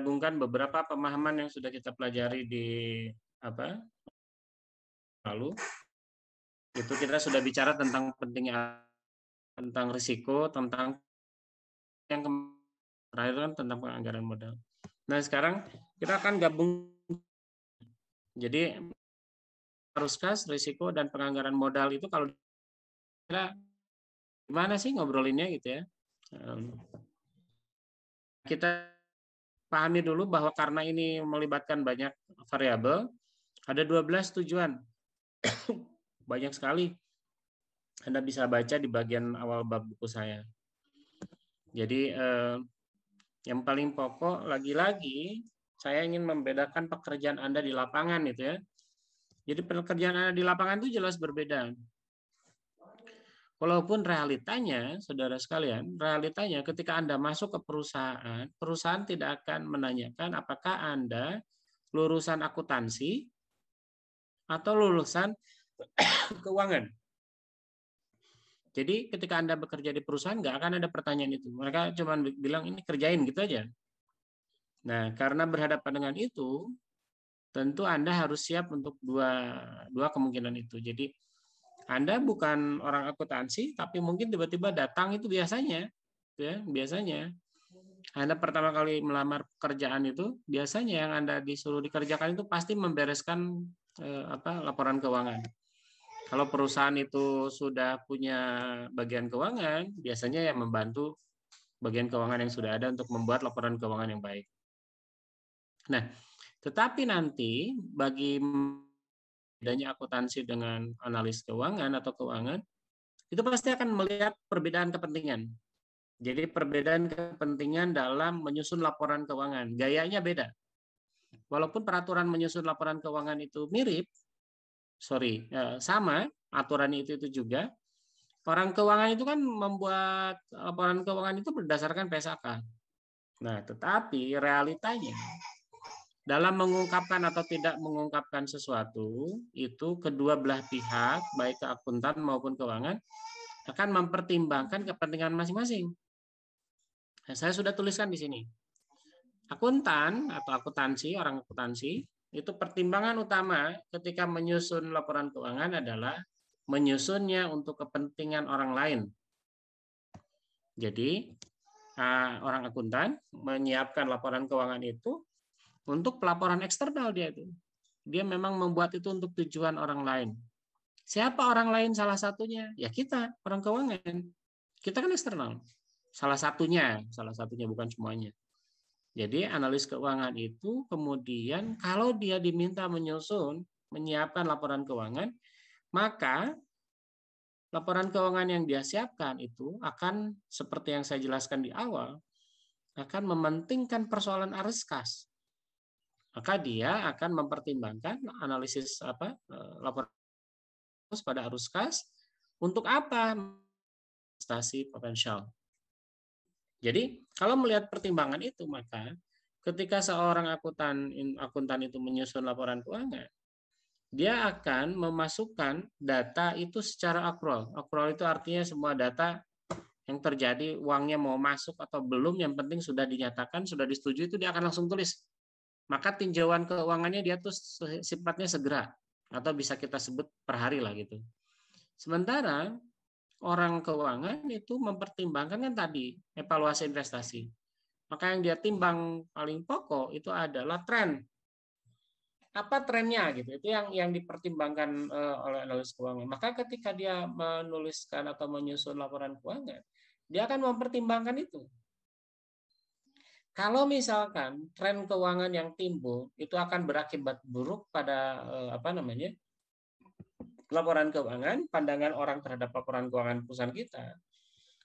menggabungkan beberapa pemahaman yang sudah kita pelajari di lalu. Itu kita sudah bicara tentang pentingnya, tentang risiko, tentang yang terakhir kan tentang penganggaran modal. Nah, sekarang kita akan gabung. Jadi arus kas, risiko, dan penganggaran modal itu kalau kira gimana sih ngobrolinnya gitu ya. Kita pahami dulu bahwa karena ini melibatkan banyak variabel, ada 12 tujuan. Banyak sekali. Anda bisa baca di bagian awal bab buku saya. Jadi yang paling pokok lagi-lagi saya ingin membedakan pekerjaan Anda di lapangan itu ya. Jadi pekerjaan Anda di lapangan itu jelas berbeda. Walaupun realitanya, saudara sekalian, realitanya ketika Anda masuk ke perusahaan, perusahaan tidak akan menanyakan apakah Anda lulusan akuntansi atau lulusan keuangan. Jadi ketika Anda bekerja di perusahaan nggak akan ada pertanyaan itu. Mereka cuma bilang ini kerjain gitu aja. Nah, karena berhadapan dengan itu, tentu Anda harus siap untuk dua kemungkinan itu. Jadi Anda bukan orang akuntansi, tapi mungkin tiba-tiba datang itu biasanya, ya biasanya. Anda pertama kali melamar pekerjaan itu, biasanya yang Anda disuruh dikerjakan itu pasti membereskan laporan keuangan. Kalau perusahaan itu sudah punya bagian keuangan, biasanya yang membantu bagian keuangan yang sudah ada untuk membuat laporan keuangan yang baik. Nah, tetapi nanti bagi bedanya akuntansi dengan analis keuangan atau keuangan, itu pasti akan melihat perbedaan kepentingan. Jadi perbedaan kepentingan dalam menyusun laporan keuangan, gayanya beda. Walaupun peraturan menyusun laporan keuangan itu mirip, sama, aturan itu juga, orang keuangan itu kan membuat laporan keuangan itu berdasarkan PSAK. Nah, tetapi realitanya dalam mengungkapkan atau tidak mengungkapkan sesuatu, itu kedua belah pihak, baik ke akuntan maupun keuangan, akan mempertimbangkan kepentingan masing-masing. Nah, saya sudah tuliskan di sini. Akuntan atau akuntansi, orang akuntansi, itu pertimbangan utama ketika menyusun laporan keuangan adalah menyusunnya untuk kepentingan orang lain. Jadi, orang akuntan menyiapkan laporan keuangan itu untuk pelaporan eksternal dia itu. Dia memang membuat itu untuk tujuan orang lain. Siapa orang lain salah satunya? Ya kita, orang keuangan. Kita kan eksternal. Salah satunya bukan semuanya. Jadi analis keuangan itu kemudian kalau dia diminta menyusun, menyiapkan laporan keuangan, maka laporan keuangan yang dia siapkan itu akan seperti yang saya jelaskan di awal, akan mementingkan persoalan arus kas. Maka dia akan mempertimbangkan analisis laporan pada arus kas untuk apa? Investasi potensial. Jadi kalau melihat pertimbangan itu, maka ketika seorang akuntan itu menyusun laporan keuangan, dia akan memasukkan data itu secara akrual. Akrual itu artinya semua data yang terjadi, uangnya mau masuk atau belum, yang penting sudah dinyatakan, sudah disetujui, itu dia akan langsung tulis. Maka tinjauan keuangannya dia tuh sifatnya segera, atau bisa kita sebut per hari lah gitu. Sementara orang keuangan itu mempertimbangkan kan tadi evaluasi investasi. Maka yang dia timbang paling pokok itu adalah tren. Apa trennya gitu? Itu yang dipertimbangkan oleh analis keuangan. Maka ketika dia menuliskan atau menyusun laporan keuangan, dia akan mempertimbangkan itu. Kalau misalkan tren keuangan yang timbul itu akan berakibat buruk pada laporan keuangan, pandangan orang terhadap laporan keuangan perusahaan kita,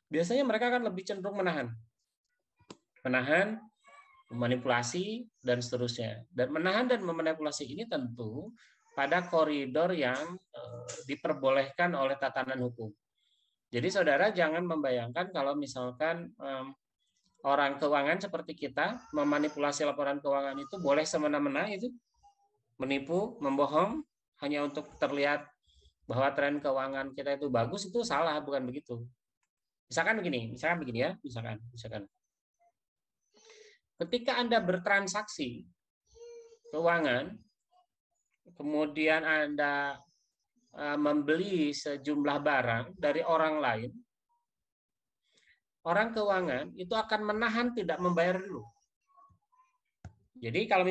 biasanya mereka akan lebih cenderung menahan, memanipulasi, dan seterusnya. Dan menahan dan memanipulasi ini tentu pada koridor yang diperbolehkan oleh tatanan hukum. Jadi saudara jangan membayangkan kalau misalkan orang keuangan seperti kita memanipulasi laporan keuangan itu boleh semena-mena, itu menipu, membohong hanya untuk terlihat bahwa tren keuangan kita itu bagus, itu salah, bukan begitu. Misalkan begini ya, misalkan. ketika Anda bertransaksi keuangan, kemudian Anda membeli sejumlah barang dari orang lain, orang keuangan itu akan menahan tidak membayar dulu. Jadi kalau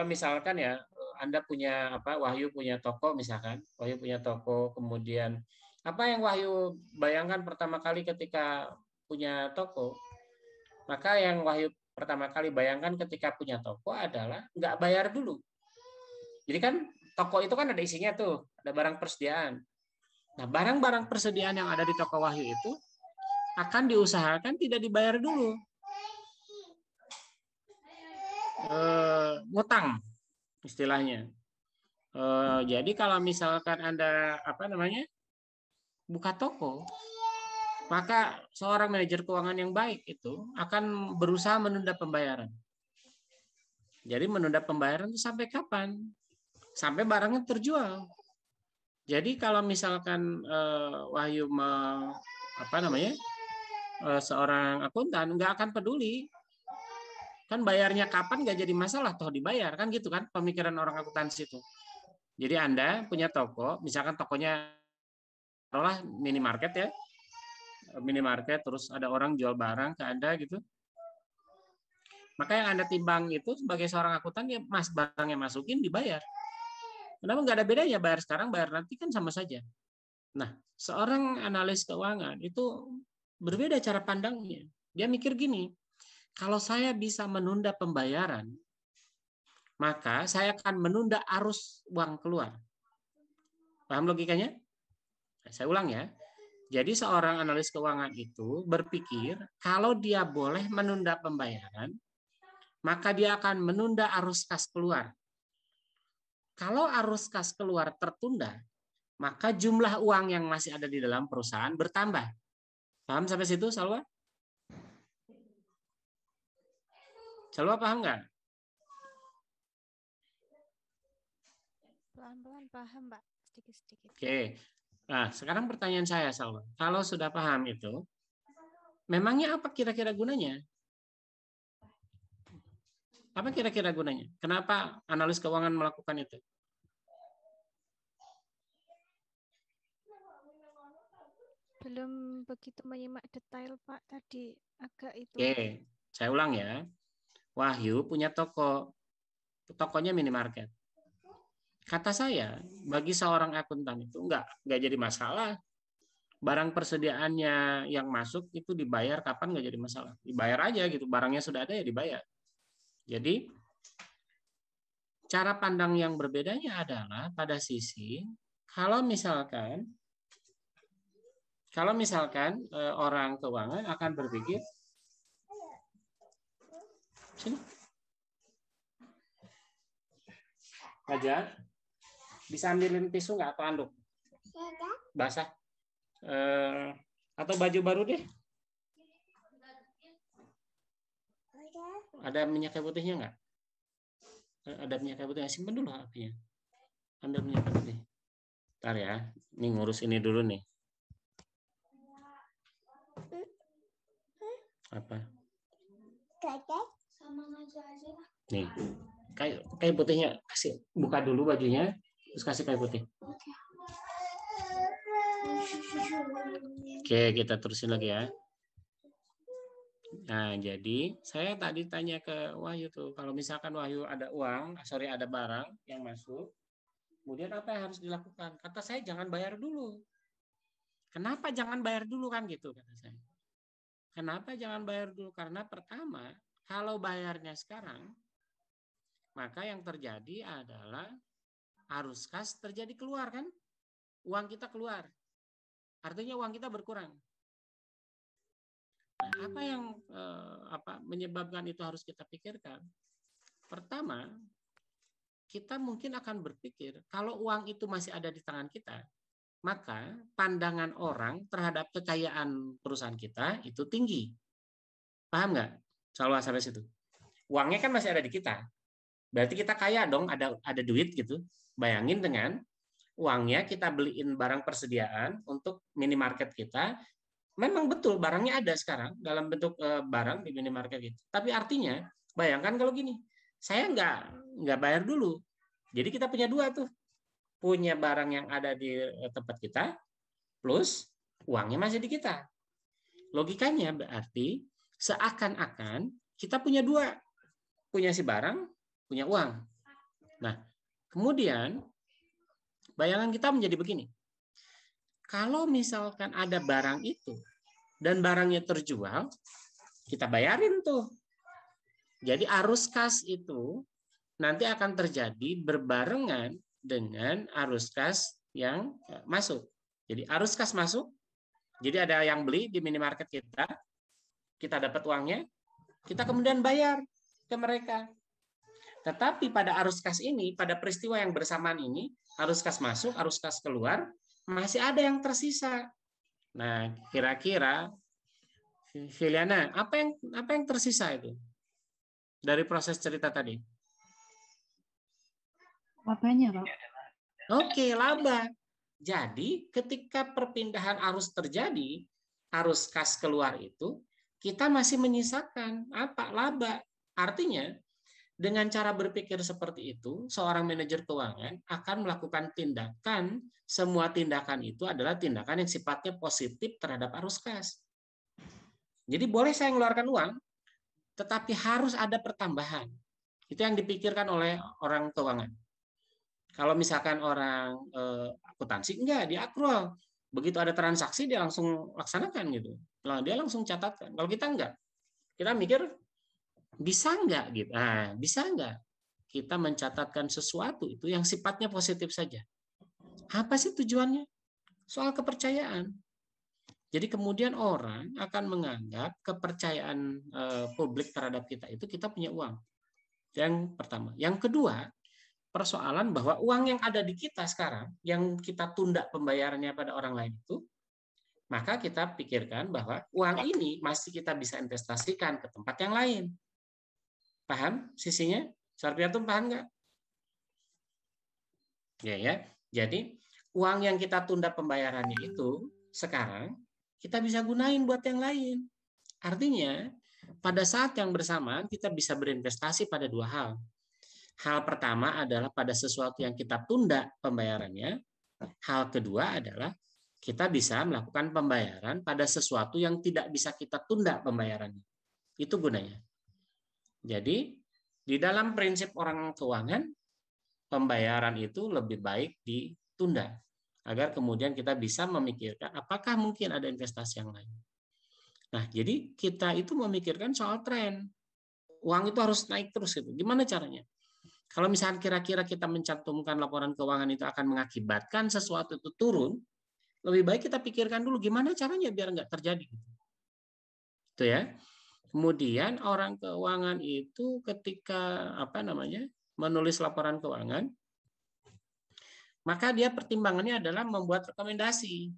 misalkan ya Anda punya Wahyu punya toko misalkan, Wahyu punya toko, kemudian apa yang Wahyu bayangkan pertama kali ketika punya toko? Maka yang Wahyu pertama kali bayangkan ketika punya toko adalah nggak bayar dulu. Jadi kan toko itu kan ada isinya tuh, ada barang persediaan. Nah, barang-barang persediaan yang ada di toko Wahyu itu akan diusahakan tidak dibayar dulu. Ngutang istilahnya. Jadi kalau misalkan Anda buka toko, maka seorang manajer keuangan yang baik itu akan berusaha menunda pembayaran. Jadi menunda pembayaran itu sampai kapan? Sampai barangnya terjual. Jadi kalau misalkan Wahyu seorang akuntan nggak akan peduli, kan bayarnya kapan nggak jadi masalah, toh dibayar kan gitu kan pemikiran orang akuntansi itu. Jadi Anda punya toko, misalkan tokonya taruhlah minimarket ya, minimarket, terus ada orang jual barang ke Anda gitu. Maka yang Anda timbang itu sebagai seorang akuntan ya barangnya masukin dibayar. Kenapa nggak ada bedanya bayar sekarang bayar nanti kan sama saja. Nah, seorang analis keuangan itu berbeda cara pandangnya. Dia mikir gini, kalau saya bisa menunda pembayaran, maka saya akan menunda arus uang keluar. Paham logikanya? Saya ulang ya. Jadi seorang analis keuangan itu berpikir kalau dia boleh menunda pembayaran, maka dia akan menunda arus kas keluar. Kalau arus kas keluar tertunda, maka jumlah uang yang masih ada di dalam perusahaan bertambah. Paham sampai situ, Salwa? Salwa paham nggak? Pelan-pelan paham, Pak. Sedikit-sedikit. Oke. Nah, sekarang pertanyaan saya, Salwa. Kalau sudah paham itu, memangnya apa kira-kira gunanya? Apa kira-kira gunanya? Kenapa analis keuangan melakukan itu? Belum begitu menyimak detail, Pak. Tadi agak itu. Oke, saya ulang ya. Wahyu punya toko. Tokonya minimarket. Kata saya, bagi seorang akuntan itu nggak jadi masalah. Barang persediaannya yang masuk itu dibayar kapan nggak jadi masalah. Dibayar aja gitu. Barangnya sudah ada ya dibayar. Jadi cara pandang yang berbedanya adalah pada sisi kalau misalkan orang keuangan akan berpikir sini aja bisa ambilin tisu nggak atau anduk basah atau baju baru deh, ada minyak kayu putihnya nggak? Ada minyak kayu putih, simpen dulu apinya, ambil minyak kayu putih. Ntar ya, ini ngurus ini dulu nih. Apa? Nih, kayu putihnya kasih, buka dulu bajunya, terus kasih kayu putih. Oke, kita terusin lagi ya. Nah, jadi saya tadi tanya ke Wahyu tuh, kalau misalkan Wahyu ada ada barang yang masuk, kemudian apa yang harus dilakukan? Kata saya jangan bayar dulu. Kenapa jangan bayar dulu kan gitu kata saya. Kenapa jangan bayar dulu? Karena pertama, kalau bayarnya sekarang, maka yang terjadi adalah arus kas terjadi keluar kan? Uang kita keluar. Artinya uang kita berkurang. Nah, apa yang menyebabkan itu harus kita pikirkan? Pertama, kita mungkin akan berpikir kalau uang itu masih ada di tangan kita, maka pandangan orang terhadap kekayaan perusahaan kita itu tinggi. Paham nggak? Selalu sampai situ. Uangnya kan masih ada di kita. Berarti kita kaya dong, ada duit gitu. Bayangin dengan uangnya kita beliin barang persediaan untuk minimarket kita, memang betul barangnya ada sekarang dalam bentuk barang di minimarket gitu. Tapi artinya, bayangkan kalau gini, saya nggak bayar dulu. Jadi kita punya dua tuh, punya barang yang ada di tempat kita, plus uangnya masih di kita. Logikanya berarti seakan-akan kita punya dua, punya si barang, punya uang. Nah, kemudian bayangan kita menjadi begini. Kalau misalkan ada barang itu dan barangnya terjual, kita bayarin tuh. Jadi arus kas itu nanti akan terjadi berbarengan dengan arus kas yang masuk. Jadi arus kas masuk, jadi ada yang beli di minimarket kita dapat uangnya, kita kemudian bayar ke mereka. Tetapi pada arus kas ini, pada peristiwa yang bersamaan ini, arus kas masuk, arus kas keluar, masih ada yang tersisa. Nah, kira-kira Filiana, apa yang tersisa itu dari proses cerita tadi? Labanya, Pak. Oke, laba. Jadi, ketika perpindahan arus terjadi, arus kas keluar itu, kita masih menyisakan apa? Laba. Artinya, dengan cara berpikir seperti itu, seorang manajer keuangan akan melakukan tindakan, semua tindakan itu adalah tindakan yang sifatnya positif terhadap arus kas. Jadi boleh saya mengeluarkan uang, tetapi harus ada pertambahan. Itu yang dipikirkan oleh orang keuangan. Kalau misalkan orang akuntansi, enggak, dia akrual. Begitu ada transaksi, dia langsung laksanakan gitu. Dia langsung catatkan. Kalau kita enggak, kita mikir, bisa nggak gitu? Nah, bisa nggak kita mencatatkan sesuatu itu yang sifatnya positif saja? Apa sih tujuannya? Soal kepercayaan. Jadi kemudian orang akan menganggap kepercayaan publik terhadap kita itu kita punya uang. Yang pertama. Yang kedua, persoalan bahwa uang yang ada di kita sekarang, yang kita tunda pembayarannya pada orang lain itu, maka kita pikirkan bahwa uang ini masih kita bisa investasikan ke tempat yang lain. Paham sisinya? Sarpiatum paham nggak? Ya. Jadi uang yang kita tunda pembayarannya itu sekarang kita bisa gunain buat yang lain. Artinya pada saat yang bersamaan kita bisa berinvestasi pada dua hal. Hal pertama adalah pada sesuatu yang kita tunda pembayarannya. Hal kedua adalah kita bisa melakukan pembayaran pada sesuatu yang tidak bisa kita tunda pembayarannya. Itu gunanya. Jadi di dalam prinsip orang keuangan, pembayaran itu lebih baik ditunda agar kemudian kita bisa memikirkan apakah mungkin ada investasi yang lain. Nah, jadi kita itu memikirkan soal tren. Uang itu harus naik terus gitu. Gimana caranya? Kalau misalnya kira-kira kita mencantumkan laporan keuangan itu akan mengakibatkan sesuatu itu turun, lebih baik kita pikirkan dulu gimana caranya biar nggak terjadi. Itu ya. Kemudian orang keuangan itu ketika menulis laporan keuangan, maka dia pertimbangannya adalah membuat rekomendasi.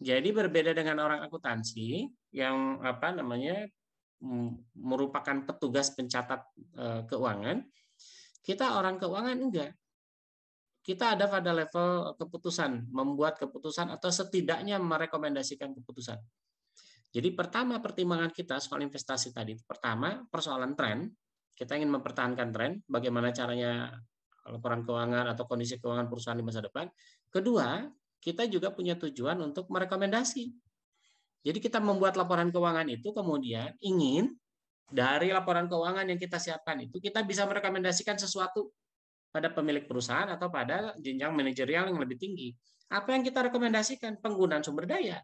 Jadi berbeda dengan orang akuntansi yang merupakan petugas pencatat keuangan, kita orang keuangan enggak. Kita ada pada level keputusan, membuat keputusan atau setidaknya merekomendasikan keputusan. Jadi pertama pertimbangan kita soal investasi tadi, pertama persoalan tren, kita ingin mempertahankan tren, bagaimana caranya laporan keuangan atau kondisi keuangan perusahaan di masa depan. Kedua, kita juga punya tujuan untuk merekomendasi. Jadi kita membuat laporan keuangan itu kemudian ingin dari laporan keuangan yang kita siapkan itu kita bisa merekomendasikan sesuatu pada pemilik perusahaan atau pada jenjang manajerial yang lebih tinggi. Apa yang kita rekomendasikan? Penggunaan sumber daya.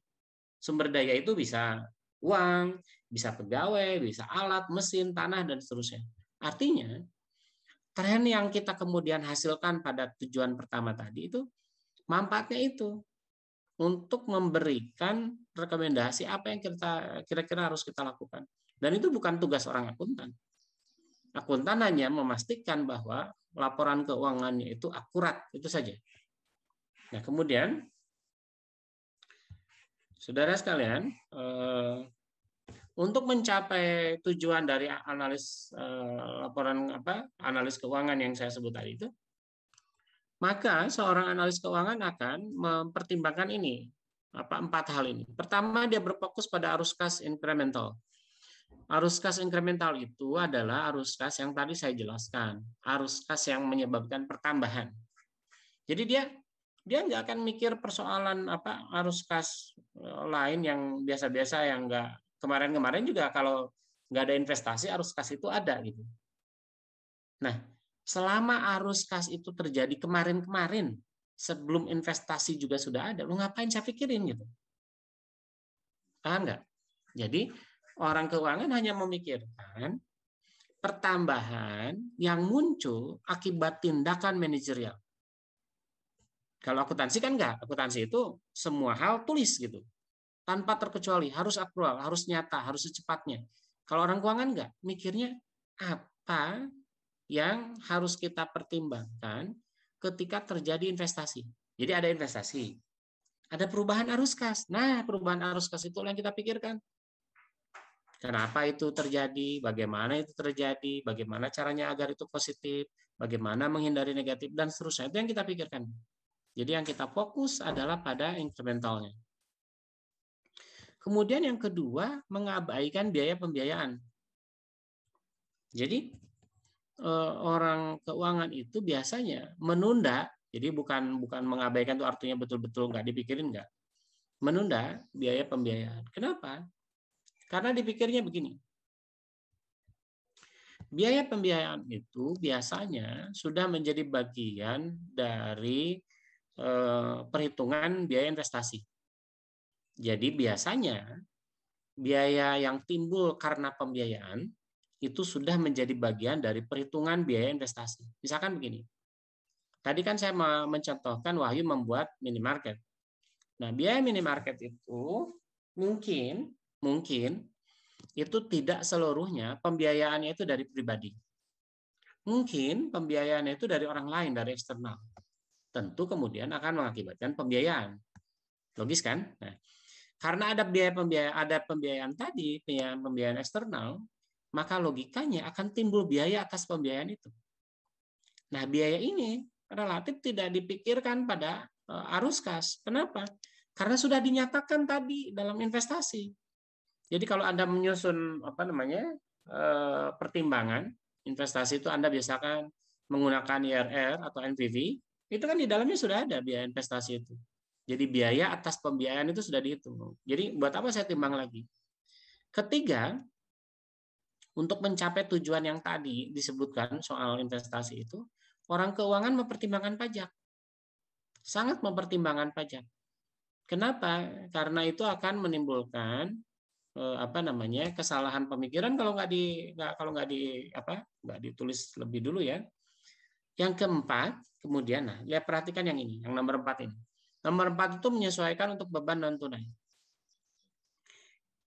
Sumber daya itu bisa uang, bisa pegawai, bisa alat, mesin, tanah, dan seterusnya. Artinya, tren yang kita kemudian hasilkan pada tujuan pertama tadi itu, manfaatnya itu untuk memberikan rekomendasi apa yang kita kira-kira harus kita lakukan. Dan itu bukan tugas orang akuntan. Akuntan hanya memastikan bahwa laporan keuangannya itu akurat, itu saja. Nah, kemudian saudara sekalian, untuk mencapai tujuan dari analis analis keuangan yang saya sebut tadi itu, maka seorang analis keuangan akan mempertimbangkan ini. empat hal ini. Pertama, dia berfokus pada arus kas incremental. Arus kas incremental itu adalah arus kas yang tadi saya jelaskan, arus kas yang menyebabkan pertambahan. Jadi dia nggak akan mikir persoalan arus kas lain yang biasa-biasa, yang nggak, kemarin-kemarin juga kalau nggak ada investasi arus kas itu ada gitu. Nah, selama arus kas itu terjadi kemarin-kemarin, sebelum investasi juga sudah ada, lu ngapain saya pikirin gitu? Paham nggak? Jadi orang keuangan hanya memikirkan pertambahan yang muncul akibat tindakan manajerial. Kalau akuntansi kan enggak, akuntansi itu semua hal tulis gitu, tanpa terkecuali, harus aktual, harus nyata, harus secepatnya. Kalau orang keuangan enggak, mikirnya apa yang harus kita pertimbangkan ketika terjadi investasi. Jadi ada investasi, ada perubahan arus kas. Nah, perubahan arus kas itu yang kita pikirkan. Kenapa itu terjadi, bagaimana itu terjadi, bagaimana caranya agar itu positif, bagaimana menghindari negatif, dan seterusnya. Itu yang kita pikirkan. Jadi yang kita fokus adalah pada incrementalnya. Kemudian yang kedua, mengabaikan biaya pembiayaan. Jadi orang keuangan itu biasanya menunda, jadi bukan mengabaikan itu artinya betul-betul nggak dipikirin, nggak. Menunda biaya pembiayaan. Kenapa? Karena dipikirnya begini. Biaya pembiayaan itu biasanya sudah menjadi bagian dari perhitungan biaya investasi. Jadi biasanya biaya yang timbul karena pembiayaan itu sudah menjadi bagian dari perhitungan biaya investasi. Misalkan begini. Tadi kan saya mencontohkan Wahyu membuat minimarket. Nah, biaya minimarket itu mungkin itu tidak seluruhnya pembiayaannya itu dari pribadi. Mungkin pembiayaannya itu dari orang lain, dari eksternal. Tentu kemudian akan mengakibatkan pembiayaan. Logis kan? Nah, karena ada pembiayaan tadi, pembiayaan eksternal, maka logikanya akan timbul biaya atas pembiayaan itu. Nah, biaya ini relatif tidak dipikirkan pada arus kas. Kenapa? Karena sudah dinyatakan tadi dalam investasi. Jadi kalau Anda menyusun pertimbangan investasi itu, Anda biasakan menggunakan IRR atau NPV, itu kan di dalamnya sudah ada biaya investasi itu. Jadi biaya atas pembiayaan itu sudah dihitung. Jadi buat apa saya timbang lagi? Ketiga, untuk mencapai tujuan yang tadi disebutkan soal investasi itu, orang keuangan mempertimbangkan pajak. Sangat mempertimbangkan pajak. Kenapa? Karena itu akan menimbulkan kesalahan pemikiran kalau nggak ditulis lebih dulu ya. Yang keempat, kemudian lihat, perhatikan yang ini, yang nomor 4 ini. Nomor 4 itu menyesuaikan untuk beban non tunai.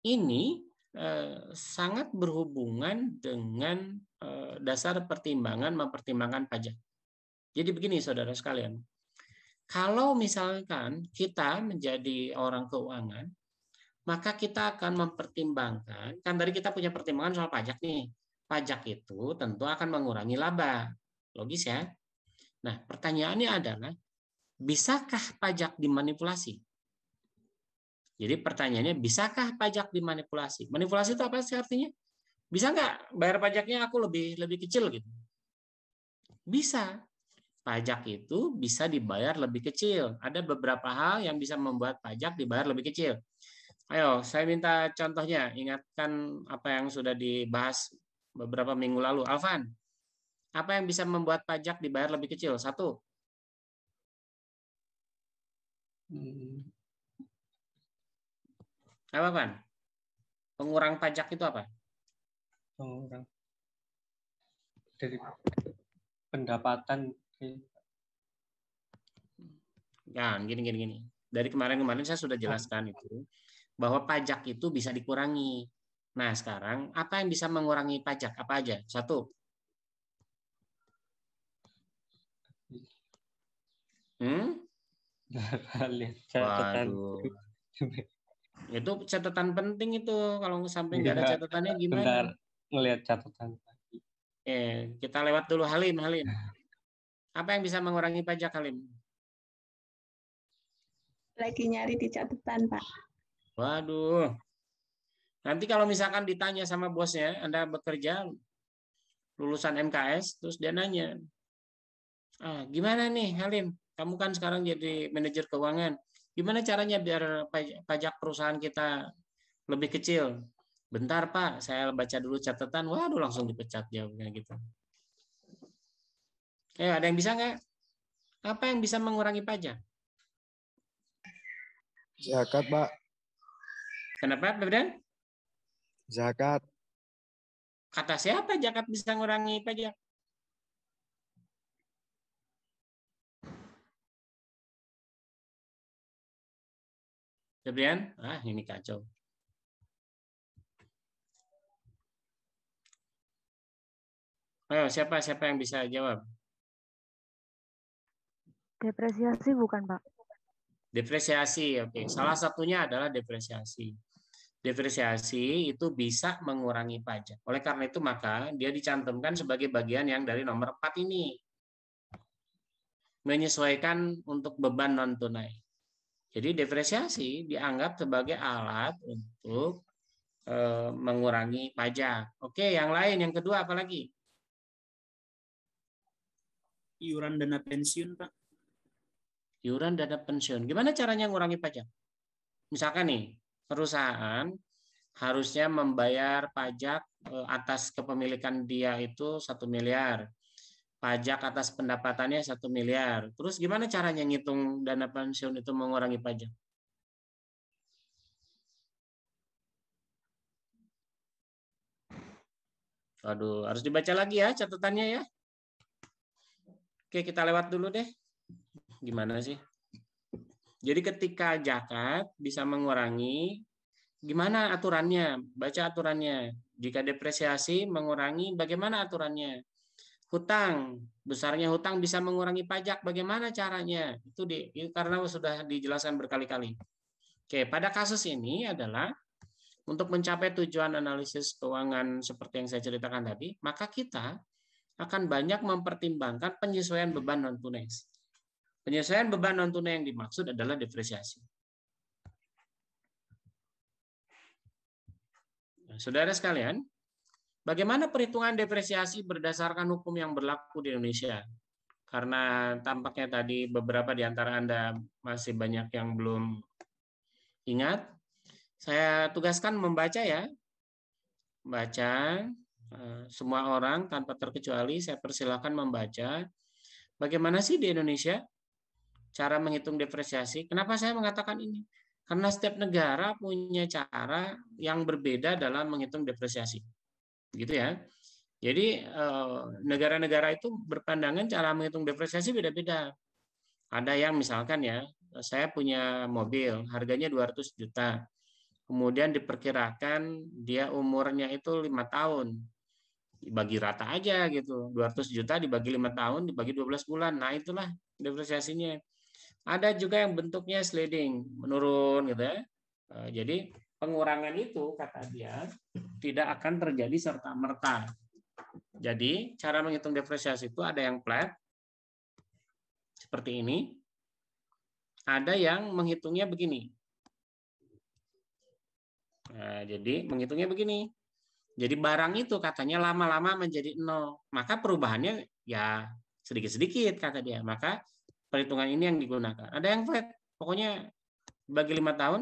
Ini sangat berhubungan dengan dasar mempertimbangkan pajak. Jadi begini saudara sekalian, kalau misalkan kita menjadi orang keuangan, maka kita akan mempertimbangkan, kan tadi kita punya pertimbangan soal pajak nih. Pajak itu tentu akan mengurangi laba. Logis ya? Nah, pertanyaannya adalah, bisakah pajak dimanipulasi? Jadi pertanyaannya, bisakah pajak dimanipulasi? Manipulasi itu apa sih artinya? Bisa nggak bayar pajaknya aku lebih kecil gitu? Bisa. Pajak itu bisa dibayar lebih kecil. Ada beberapa hal yang bisa membuat pajak dibayar lebih kecil. Ayo, saya minta contohnya. Ingatkan apa yang sudah dibahas beberapa minggu lalu. Alvan, apa yang bisa membuat pajak dibayar lebih kecil? Satu. Apa, Van? Pengurang pajak itu apa? Pengurang dari pendapatan. Ya, gini. Dari kemarin saya sudah jelaskan itu, bahwa pajak itu bisa dikurangi. Nah, sekarang apa yang bisa mengurangi pajak? Apa aja? Satu. Lihat catatan. Waduh. Itu catatan penting itu. Kalau sampai nggak ada catatannya gimana? Bentar, ngelihat catatan. Kita lewat dulu Halim. Apa yang bisa mengurangi pajak, Halim? Lagi nyari di catatan, Pak. Waduh. Nanti kalau misalkan ditanya sama bosnya, Anda bekerja lulusan MKS, terus dia nanya, gimana nih Halim, kamu kan sekarang jadi manajer keuangan, gimana caranya biar pajak perusahaan kita lebih kecil? Bentar Pak, saya baca dulu catatan, waduh langsung dipecat jawabnya gitu. Ada yang bisa nggak? Apa yang bisa mengurangi pajak? Zakat, Pak. Kenapa, Pak Bdan? Zakat. Kata siapa zakat bisa mengurangi pajak? Febrian? Ini kacau. Ayo, siapa yang bisa jawab? Depresiasi bukan, Pak? Depresiasi, oke. Salah satunya adalah depresiasi. Depresiasi itu bisa mengurangi pajak. Oleh karena itu maka dia dicantumkan sebagai bagian yang dari nomor 4 ini. Menyesuaikan untuk beban non tunai. Jadi depresiasi dianggap sebagai alat untuk mengurangi pajak. Oke, yang lain, yang kedua apa lagi? Iuran dana pensiun, Pak. Iuran dana pensiun. Gimana caranya mengurangi pajak? Misalkan nih, perusahaan harusnya membayar pajak atas kepemilikan dia itu 1 miliar. Pajak atas pendapatannya 1 miliar. Terus gimana caranya ngitung dana pensiun itu mengurangi pajak? Waduh, harus dibaca lagi ya catatannya ya. Oke, kita lewat dulu deh. Gimana sih? Jadi ketika zakat bisa mengurangi, gimana aturannya? Baca aturannya. Jika depresiasi mengurangi, bagaimana aturannya? Hutang, besarnya hutang bisa mengurangi pajak, bagaimana caranya? Itu karena sudah dijelaskan berkali-kali. Oke, pada kasus ini adalah untuk mencapai tujuan analisis keuangan seperti yang saya ceritakan tadi, maka kita akan banyak mempertimbangkan penyesuaian beban non tunai. Penyesuaian beban non tunai yang dimaksud adalah depresiasi. Nah, saudara sekalian, bagaimana perhitungan depresiasi berdasarkan hukum yang berlaku di Indonesia? Karena tampaknya tadi beberapa di antara Anda masih banyak yang belum ingat, saya tugaskan membaca ya. Baca, semua orang tanpa terkecuali saya persilahkan membaca. Bagaimana sih di Indonesia cara menghitung depresiasi? Kenapa saya mengatakan ini? Karena setiap negara punya cara yang berbeda dalam menghitung depresiasi. Gitu ya. Jadi negara-negara itu berpandangan cara menghitung depresiasi beda-beda. Ada yang misalkan ya, saya punya mobil, harganya 200 juta. Kemudian diperkirakan dia umurnya itu 5 tahun. Dibagi rata aja gitu. 200 juta dibagi 5 tahun, dibagi 12 bulan. Nah itulah depresiasinya. Ada juga yang bentuknya sliding, menurun gitu ya. Jadi pengurangan itu kata dia tidak akan terjadi serta-merta. Jadi cara menghitung depresiasi itu ada yang flat, seperti ini. Ada yang menghitungnya begini. Nah, jadi menghitungnya begini. Jadi barang itu katanya lama-lama menjadi 0. Maka perubahannya ya sedikit-sedikit kata dia. Maka perhitungan ini yang digunakan. Ada yang flat. Pokoknya bagi 5 tahun,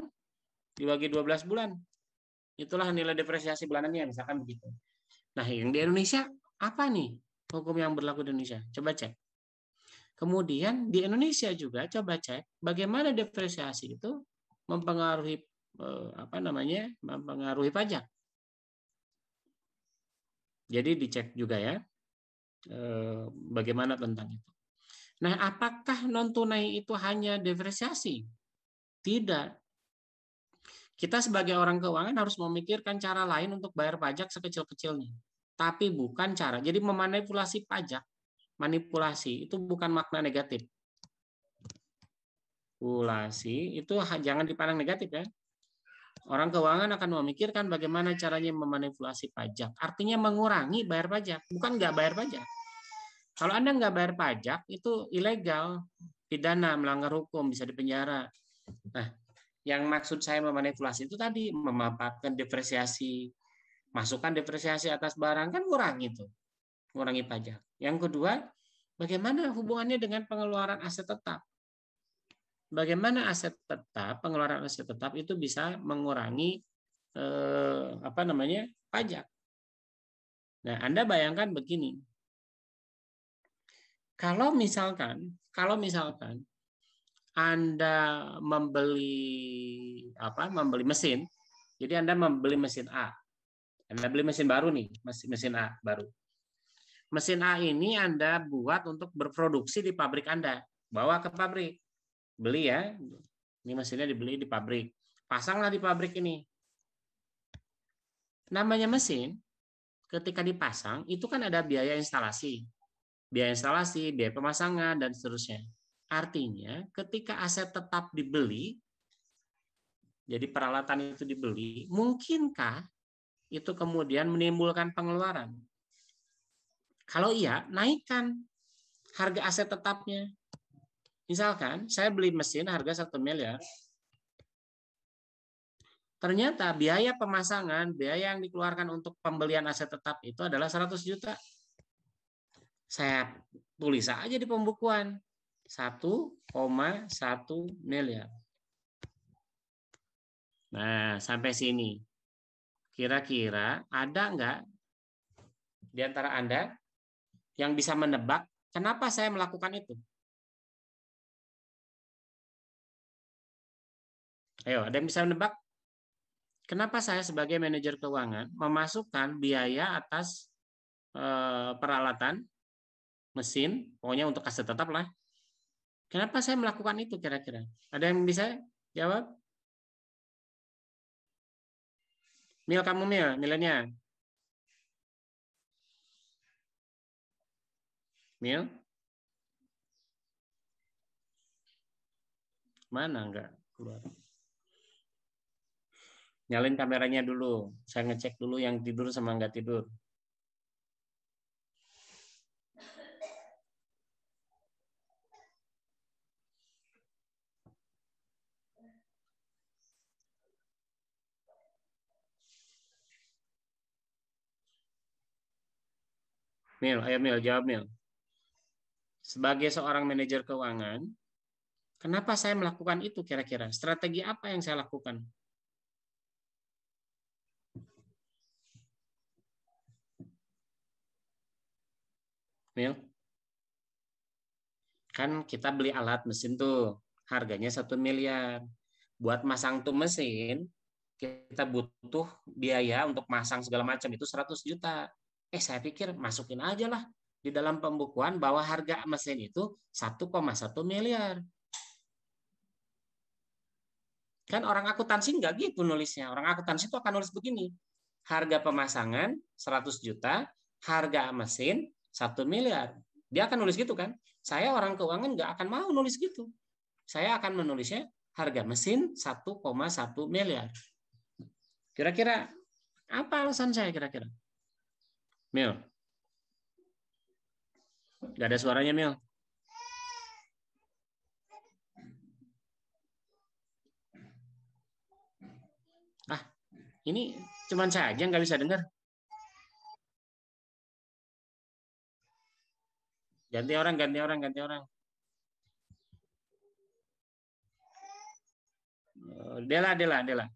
dibagi 12 bulan. Itulah nilai depresiasi bulanannya. Misalkan begitu. Nah yang di Indonesia apa nih hukum yang berlaku di Indonesia? Coba cek. Kemudian di Indonesia juga coba cek bagaimana depresiasi itu mempengaruhi mempengaruhi pajak. Jadi dicek juga ya bagaimana tentang itu. Nah, apakah non tunai itu hanya depresiasi? Tidak. Kita sebagai orang keuangan harus memikirkan cara lain untuk bayar pajak sekecil-kecilnya. Tapi bukan cara. Jadi memanipulasi pajak, manipulasi itu bukan makna negatif. Manipulasi itu jangan dipandang negatif ya. Orang keuangan akan memikirkan bagaimana caranya memanipulasi pajak. Artinya mengurangi bayar pajak, bukan nggak bayar pajak. Kalau Anda nggak bayar pajak, itu ilegal, pidana, melanggar hukum, bisa dipenjara. Nah, yang maksud saya memanipulasi itu tadi memanfaatkan depresiasi, masukkan depresiasi atas barang kan kurangi itu, kurangi pajak. Yang kedua, bagaimana hubungannya dengan pengeluaran aset tetap? Bagaimana aset tetap, pengeluaran aset tetap itu bisa mengurangi pajak. Nah, Anda bayangkan begini. Kalau misalkan Anda membeli mesin, jadi Anda membeli mesin A. Anda beli mesin baru nih, mesin A baru. Mesin A ini Anda buat untuk berproduksi di pabrik Anda. Bawa ke pabrik. Beli ya. Ini mesinnya dibeli di pabrik. Pasanglah di pabrik ini. Namanya mesin, ketika dipasang, itu kan ada biaya instalasi. Biaya instalasi, biaya pemasangan, dan seterusnya. Artinya, ketika aset tetap dibeli, jadi peralatan itu dibeli, mungkinkah itu kemudian menimbulkan pengeluaran? Kalau iya, naikkan harga aset tetapnya. Misalkan, saya beli mesin harga 1 miliar, ternyata biaya pemasangan, biaya yang dikeluarkan untuk pembelian aset tetap itu adalah 100 juta. Saya tulis aja di pembukuan 1,1 miliar. Nah, sampai sini. Kira-kira ada nggak di antara Anda yang bisa menebak kenapa saya melakukan itu? Ayo, ada yang bisa menebak? Kenapa saya sebagai manajer keuangan memasukkan biaya atas peralatan, mesin, pokoknya untuk aset tetap lah. Kenapa saya melakukan itu kira-kira? Ada yang bisa jawab? Mil, kamu Mil, milenial. Mil? Mana enggak keluar? Nyalain kameranya dulu. Saya ngecek dulu yang tidur sama enggak tidur. Mil, ayo Mil, jawab Mil. Sebagai seorang manajer keuangan, kenapa saya melakukan itu kira-kira? Strategi apa yang saya lakukan? Mil? Kan kita beli alat mesin tuh, harganya 1 miliar. Buat masang tuh mesin, kita butuh biaya untuk masang segala macam itu 100 juta. Saya pikir masukin aja lah di dalam pembukuan bahwa harga mesin itu 1,1 miliar. Kan orang akuntansi nggak gitu nulisnya. Orang akuntansi itu akan nulis begini. Harga pemasangan 100 juta, harga mesin 1 miliar. Dia akan nulis gitu kan. Saya orang keuangan nggak akan mau nulis gitu. Saya akan menulisnya harga mesin 1,1 miliar. Kira-kira apa alasan saya kira-kira? Mil. Nggak ada suaranya, Mil. Ini cuman saya aja nggak bisa dengar. Ganti orang.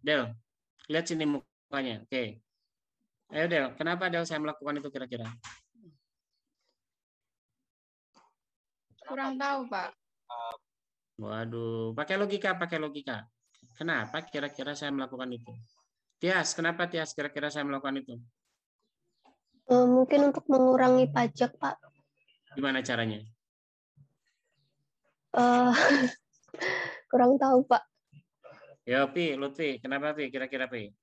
Del. Lihat sini mukanya. Oke. Ayo Del, kenapa Del saya melakukan itu kira-kira? Kurang tahu, Pak. Waduh, pakai logika. Kenapa kira-kira saya melakukan itu? Tias, kenapa Tias kira-kira saya melakukan itu? Mungkin untuk mengurangi pajak, Pak. Gimana caranya? Kurang tahu, Pak. Ya, Lutfi, kenapa Pi? Kira-kira Pi?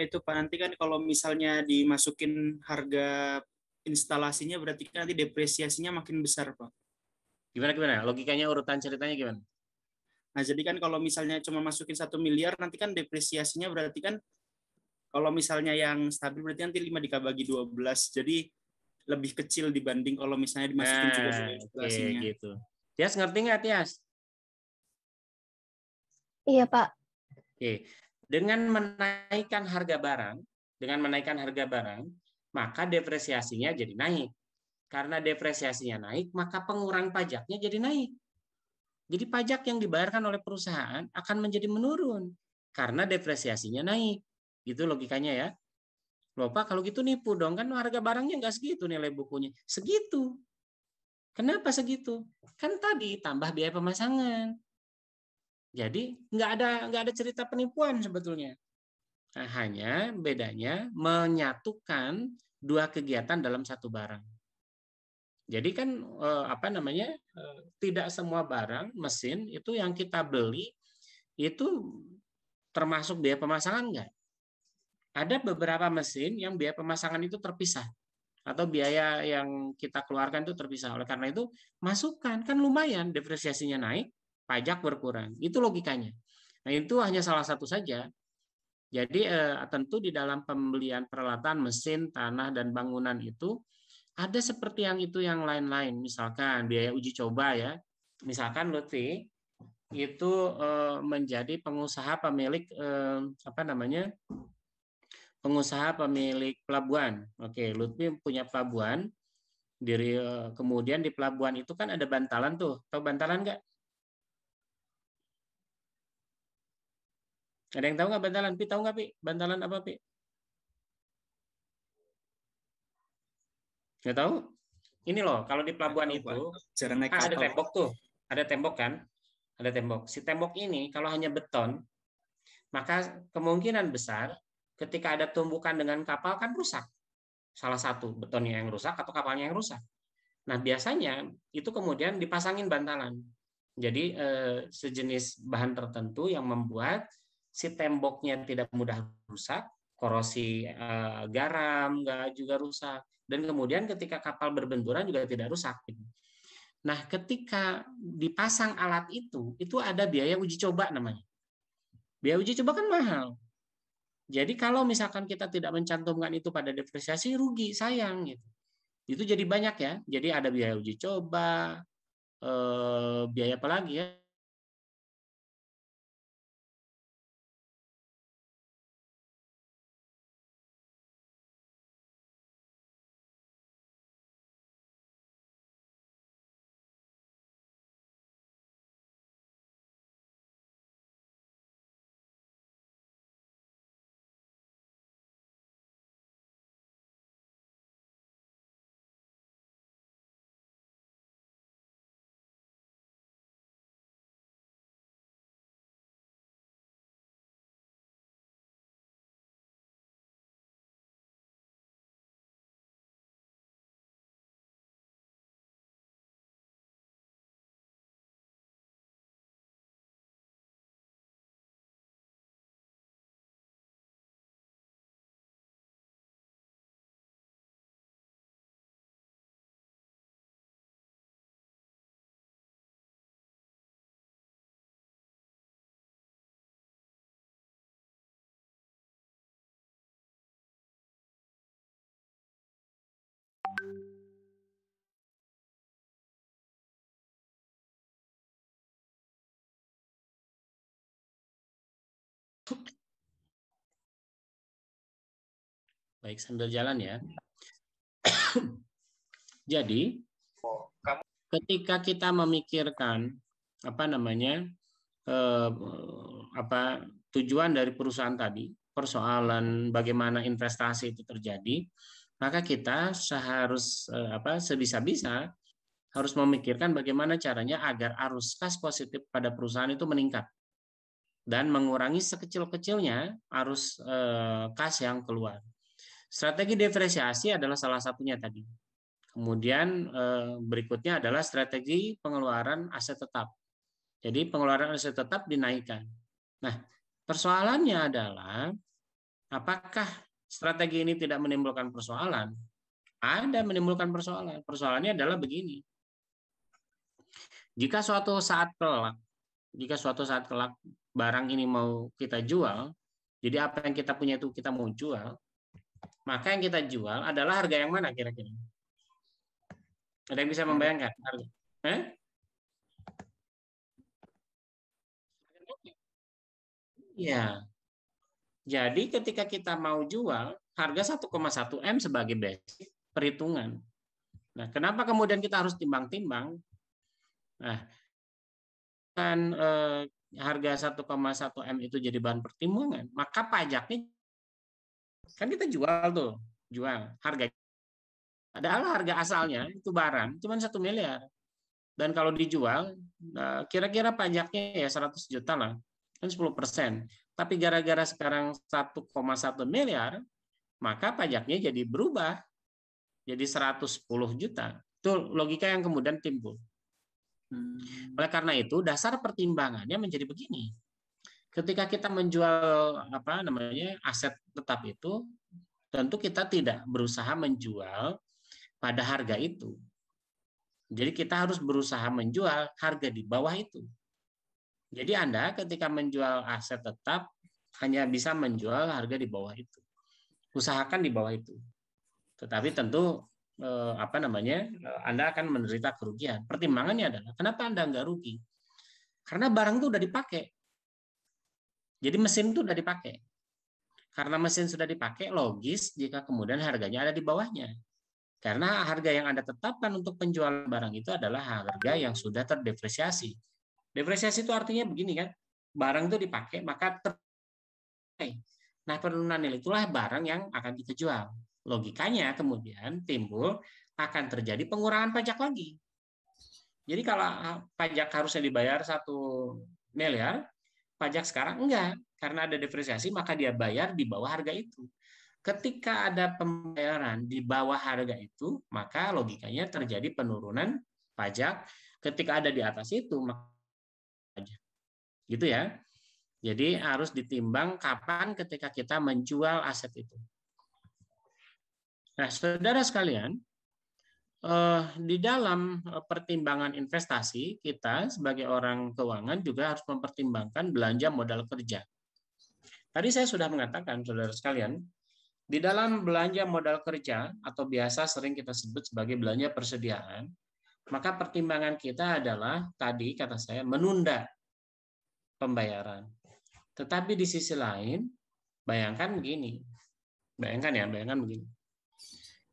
Itu Pak, nanti kan kalau misalnya dimasukin harga instalasinya berarti kan nanti depresiasinya makin besar, Pak. Gimana? Logikanya, urutan ceritanya gimana? Nah, jadi kan kalau misalnya cuma masukin 1 miliar, nanti kan depresiasinya berarti kan kalau misalnya yang stabil berarti nanti 5 dibagi 12. Jadi lebih kecil dibanding kalau misalnya dimasukin juga instalasinya. Gitu. Tias ngerti nggak, Tias? Iya, Pak. Oke. Dengan menaikkan harga barang, maka depresiasinya jadi naik. Karena depresiasinya naik, maka pengurangan pajaknya jadi naik. Jadi pajak yang dibayarkan oleh perusahaan akan menjadi menurun karena depresiasinya naik. Gitu logikanya ya. Loh Pak, kalau gitu nipu dong, kan harga barangnya nggak segitu nilai bukunya. Segitu. Kenapa segitu? Kan tadi tambah biaya pemasangan. Jadi nggak ada cerita penipuan sebetulnya. Nah, hanya bedanya menyatukan dua kegiatan dalam satu barang. Jadi kan tidak semua barang mesin itu yang kita beli itu termasuk biaya pemasangan enggak? Ada beberapa mesin yang biaya pemasangan itu terpisah atau biaya yang kita keluarkan itu terpisah. Oleh karena itu masukkan, kan lumayan depresiasinya naik, pajak berkurang. Itu logikanya. Nah, itu hanya salah satu saja. Jadi tentu di dalam pembelian peralatan mesin, tanah dan bangunan itu ada seperti yang itu yang lain-lain. Misalkan biaya uji coba ya. Misalkan Lutfi itu menjadi pengusaha pemilik pengusaha pemilik pelabuhan. Oke, Lutfi punya pelabuhan. Kemudian di pelabuhan itu kan ada bantalan tuh. Tahu bantalan nggak? Ada yang tahu nggak bantalan? Pi, tahu nggak Pi? Bantalan apa Pi? Nggak tahu? Ini loh, kalau di pelabuhan itu jarang naik kan ada kapal. tembok tuh. Ada tembok kan? Ada tembok. Si tembok ini kalau hanya beton, maka kemungkinan besar ketika ada tumbukan dengan kapal kan rusak. Salah satu betonnya yang rusak atau kapalnya yang rusak. Nah, biasanya itu kemudian dipasangin bantalan. Jadi sejenis bahan tertentu yang membuat si temboknya tidak mudah rusak, korosi garam nggak juga rusak, dan kemudian ketika kapal berbenturan juga tidak rusak. Nah, ketika dipasang alat itu ada biaya uji coba namanya. Biaya uji coba kan mahal. Jadi kalau misalkan kita tidak mencantumkan itu pada depresiasi, rugi, sayang gitu. Itu jadi banyak ya. Jadi ada biaya uji coba, biaya apa lagi ya? Baik, sambil jalan ya. Jadi, ketika kita memikirkan tujuan dari perusahaan tadi, persoalan bagaimana investasi itu terjadi, maka kita sebisa-bisa harus memikirkan bagaimana caranya agar arus kas positif pada perusahaan itu meningkat dan mengurangi sekecil-kecilnya arus kas yang keluar. Strategi depresiasi adalah salah satunya tadi. Kemudian berikutnya adalah strategi pengeluaran aset tetap. Jadi pengeluaran aset tetap dinaikkan. Nah, persoalannya adalah apakah strategi ini tidak menimbulkan persoalan? Ada menimbulkan persoalan. Persoalannya adalah begini. Jika suatu saat kelak barang ini mau kita jual, jadi apa yang kita punya itu kita mau jual, maka yang kita jual adalah harga yang mana kira-kira? Ada yang bisa membayangkan harga? Iya. Jadi ketika kita mau jual, harga 1,1 M sebagai basic perhitungan. Nah, kenapa kemudian kita harus timbang-timbang? Nah, kan harga 1,1 M itu jadi bahan pertimbangan, maka pajaknya kan kita jual tuh, jual harga. Padahal harga asalnya itu barang cuma 1 miliar. Dan kalau dijual, kira-kira pajaknya ya 100 juta lah, kan 10%. Tapi gara-gara sekarang 1,1 miliar, maka pajaknya jadi berubah, jadi 110 juta. Itu logika yang kemudian timbul. Oleh karena itu, dasar pertimbangannya menjadi begini. Ketika kita menjual aset tetap itu, tentu kita tidak berusaha menjual pada harga itu. Jadi kita harus berusaha menjual harga di bawah itu. Jadi Anda ketika menjual aset tetap hanya bisa menjual harga di bawah itu. Usahakan di bawah itu. Tetapi tentu Anda akan menderita kerugian. Pertimbangannya adalah kenapa Anda nggak rugi? Karena barang itu udah dipakai. Jadi mesin itu udah dipakai. Karena mesin sudah dipakai, logis jika kemudian harganya ada di bawahnya. Karena harga yang Anda tetapkan untuk penjualan barang itu adalah harga yang sudah terdepresiasi. Depresiasi itu artinya begini kan, barang itu dipakai maka penurunan nilai itulah barang yang akan kita jual. Logikanya kemudian timbul akan terjadi pengurangan pajak lagi. Jadi kalau pajak harusnya dibayar 1 miliar, pajak sekarang enggak, karena ada depresiasi maka dia bayar di bawah harga itu. Ketika ada pembayaran di bawah harga itu, maka logikanya terjadi penurunan pajak. Ketika ada di atas itu, maka pajak. Gitu ya. Jadi harus ditimbang kapan ketika kita menjual aset itu. Nah, saudara sekalian, di dalam pertimbangan investasi, kita sebagai orang keuangan juga harus mempertimbangkan belanja modal kerja. Tadi saya sudah mengatakan, saudara sekalian, di dalam belanja modal kerja atau biasa sering kita sebut sebagai belanja persediaan, maka pertimbangan kita adalah tadi kata saya menunda pembayaran. Tetapi di sisi lain, bayangkan begini. Bayangkan begini.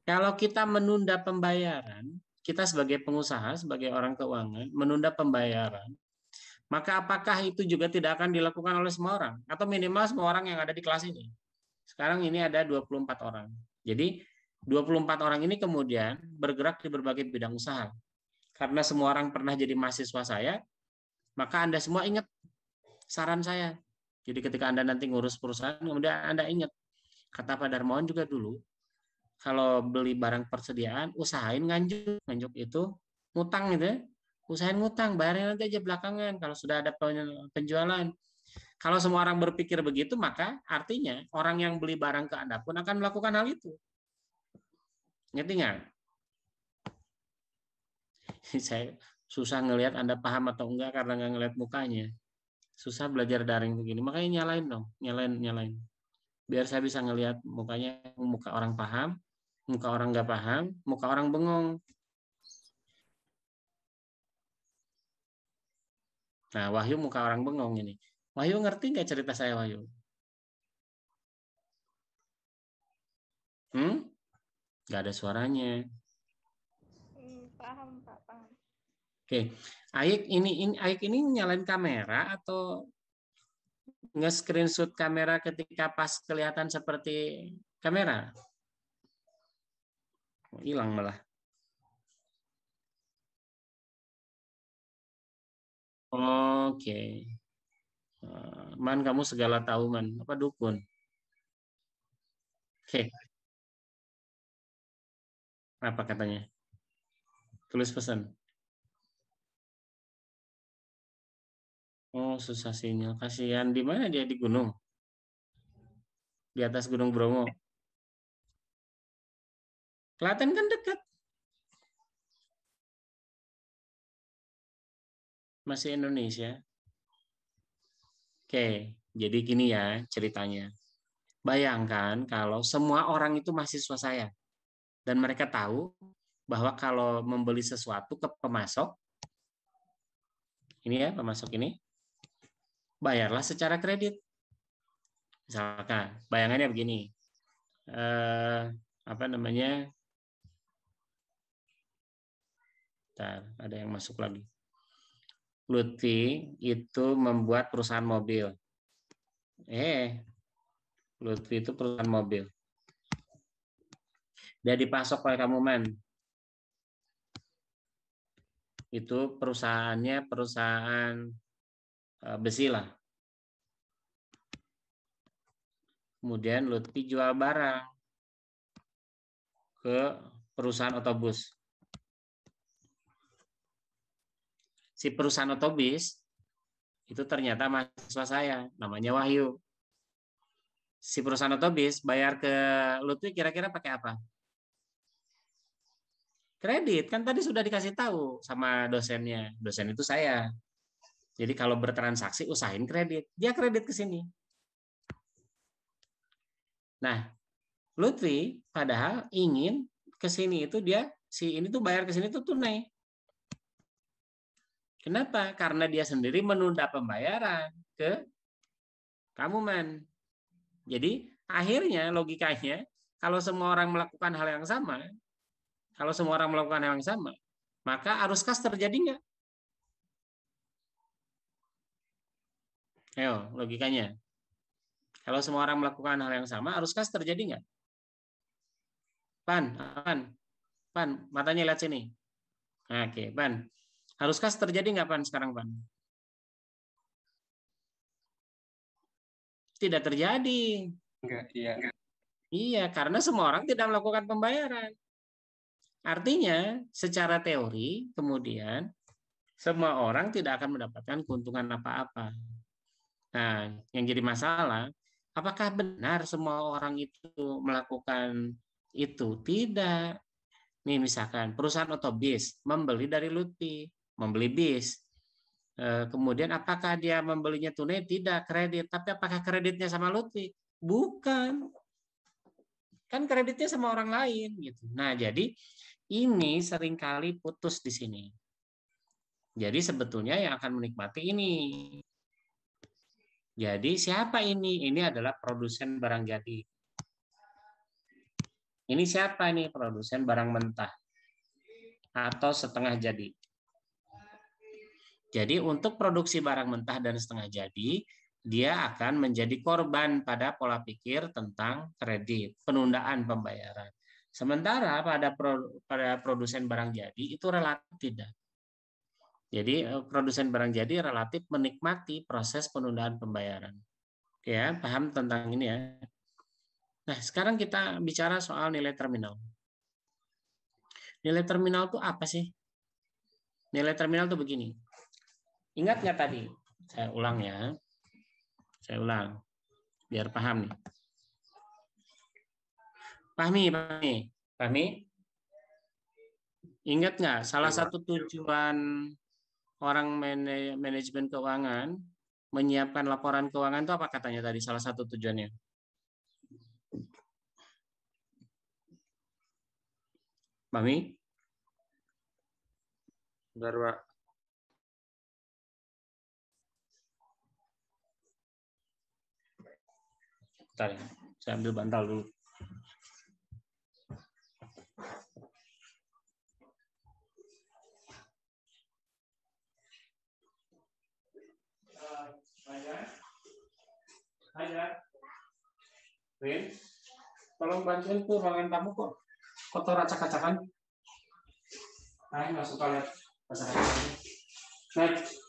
Kalau kita menunda pembayaran, kita sebagai pengusaha, sebagai orang keuangan, menunda pembayaran, maka apakah itu juga tidak akan dilakukan oleh semua orang? Atau minimal semua orang yang ada di kelas ini? Sekarang ini ada 24 orang. Jadi 24 orang ini kemudian bergerak di berbagai bidang usaha. Karena semua orang pernah jadi mahasiswa saya, maka Anda semua ingat saran saya. Jadi ketika Anda nanti ngurus perusahaan, kemudian Anda ingat. Kata Pak Darmawan juga dulu, kalau beli barang persediaan, usahain nganjuk. Nganjuk itu ngutang gitu ya. Usahain ngutang, bayarnya nanti aja belakangan kalau sudah ada penjualan. Kalau semua orang berpikir begitu, maka artinya orang yang beli barang ke Anda pun akan melakukan hal itu. Ngerti nggak? Saya susah ngelihat Anda paham atau enggak karena nggak ngelihat mukanya. Susah belajar daring begini. Makanya nyalain dong, nyalain. Biar saya bisa ngelihat mukanya, muka orang paham, muka orang nggak paham, muka orang bengong. Nah, Wahyu muka orang bengong ini. Wahyu ngerti nggak cerita saya, Wahyu? Nggak ada suaranya. Paham, Pak, paham. Oke, Aik ini nyalain kamera atau nge-screenshot kamera ketika pas kelihatan seperti kamera? Hilang malah. Oke. Man, kamu segala tahu, Man. Apa dukun? Oke. Apa katanya? Tulis pesan. Oh, susah sinyal. Kasihan. Di mana dia? Di gunung? Di atas Gunung Bromo. Klaten kan dekat. Masih Indonesia. Oke, jadi gini ya ceritanya. Bayangkan kalau semua orang itu mahasiswa saya. Dan mereka tahu bahwa kalau membeli sesuatu ke pemasok, ini ya pemasok ini, bayarlah secara kredit. Misalkan, bayangannya begini. Apa namanya? Bentar, ada yang masuk lagi. Lutfi itu membuat perusahaan mobil. Lutfi itu perusahaan mobil. Dia dipasok oleh kamu, Man. Itu perusahaannya perusahaan besi lah. Kemudian Lutfi jual barang ke perusahaan otobus. Si perusahaan otobus itu ternyata mahasiswa saya, namanya Wahyu. Si perusahaan otobus bayar ke Lutfi kira-kira pakai apa? Kredit, kan tadi sudah dikasih tahu sama dosennya. Dosen itu saya. Jadi kalau bertransaksi usahain kredit. Dia kredit ke sini. Nah, Lutfi padahal ingin ke sini itu dia si ini tuh bayar ke sini tuh tunai. Kenapa? Karena dia sendiri menunda pembayaran ke kamu, Man. Jadi akhirnya logikanya kalau semua orang melakukan hal yang sama, maka arus kas terjadi nggak? Ayo, logikanya. Kalau semua orang melakukan hal yang sama, arus kas terjadi nggak? Pan, matanya lihat sini. Oke, Pan. Arus kas terjadi nggak, Pan, sekarang, Pan? Tidak terjadi. Enggak, iya. Iya, karena semua orang tidak melakukan pembayaran. Artinya, secara teori, kemudian semua orang tidak akan mendapatkan keuntungan apa-apa. Nah, yang jadi masalah, apakah benar semua orang itu melakukan itu? Tidak. Nih, misalkan perusahaan otobus membeli dari Lutfi, membeli bis. Kemudian apakah dia membelinya tunai? Tidak, kredit. Tapi apakah kreditnya sama Lutfi? Bukan. Kan kreditnya sama orang lain gitu. Nah, jadi ini seringkali putus di sini. Jadi sebetulnya yang akan menikmati ini. Jadi siapa ini? Ini adalah produsen barang jadi. Ini siapa ini? Produsen barang mentah atau setengah jadi. Jadi untuk produksi barang mentah dan setengah jadi, dia akan menjadi korban pada pola pikir tentang kredit, penundaan pembayaran. Sementara pada produsen barang jadi itu relatif tidak. Jadi produsen barang jadi relatif menikmati proses penundaan pembayaran. Ya, paham tentang ini ya. Nah, sekarang kita bicara soal nilai terminal. Nilai terminal itu apa sih? Nilai terminal itu begini. Ingat nggak tadi? Saya ulang ya. Saya ulang. Biar paham nih. Pahmi? Ingat nggak? Salah satu tujuan orang manajemen keuangan menyiapkan laporan keuangan itu apa katanya tadi? Salah satu tujuannya. Pahmi? Bentar, Pak. Bentar ya. Saya ambil bantal dulu. Rin, tolong bantuin tuh ruangan tamu kok kotor acak-acakan. Nah, nggak suka lihat acak-acakan. Next.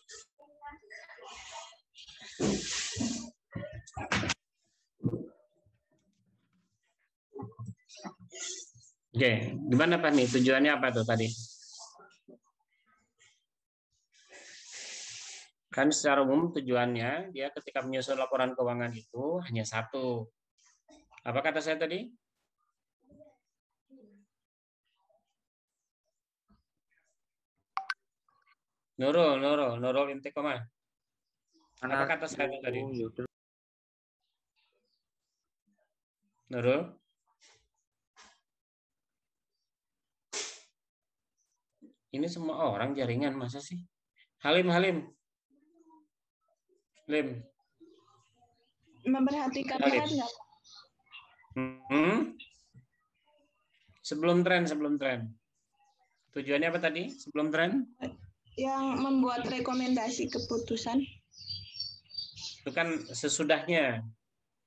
Oke, gimana Pak nih? Tujuannya apa tuh tadi? Kan secara umum tujuannya dia ketika menyusun laporan keuangan itu hanya satu. Apa kata saya tadi? Nurul intik koma. Apa kata saya tadi? Nurul? Ini semua orang jaringan, masa sih? Halim. Lim. memperhatikan Alif. tren nggak? Sebelum tren. Tujuannya apa tadi? Sebelum tren? Yang membuat rekomendasi keputusan. Itu kan sesudahnya.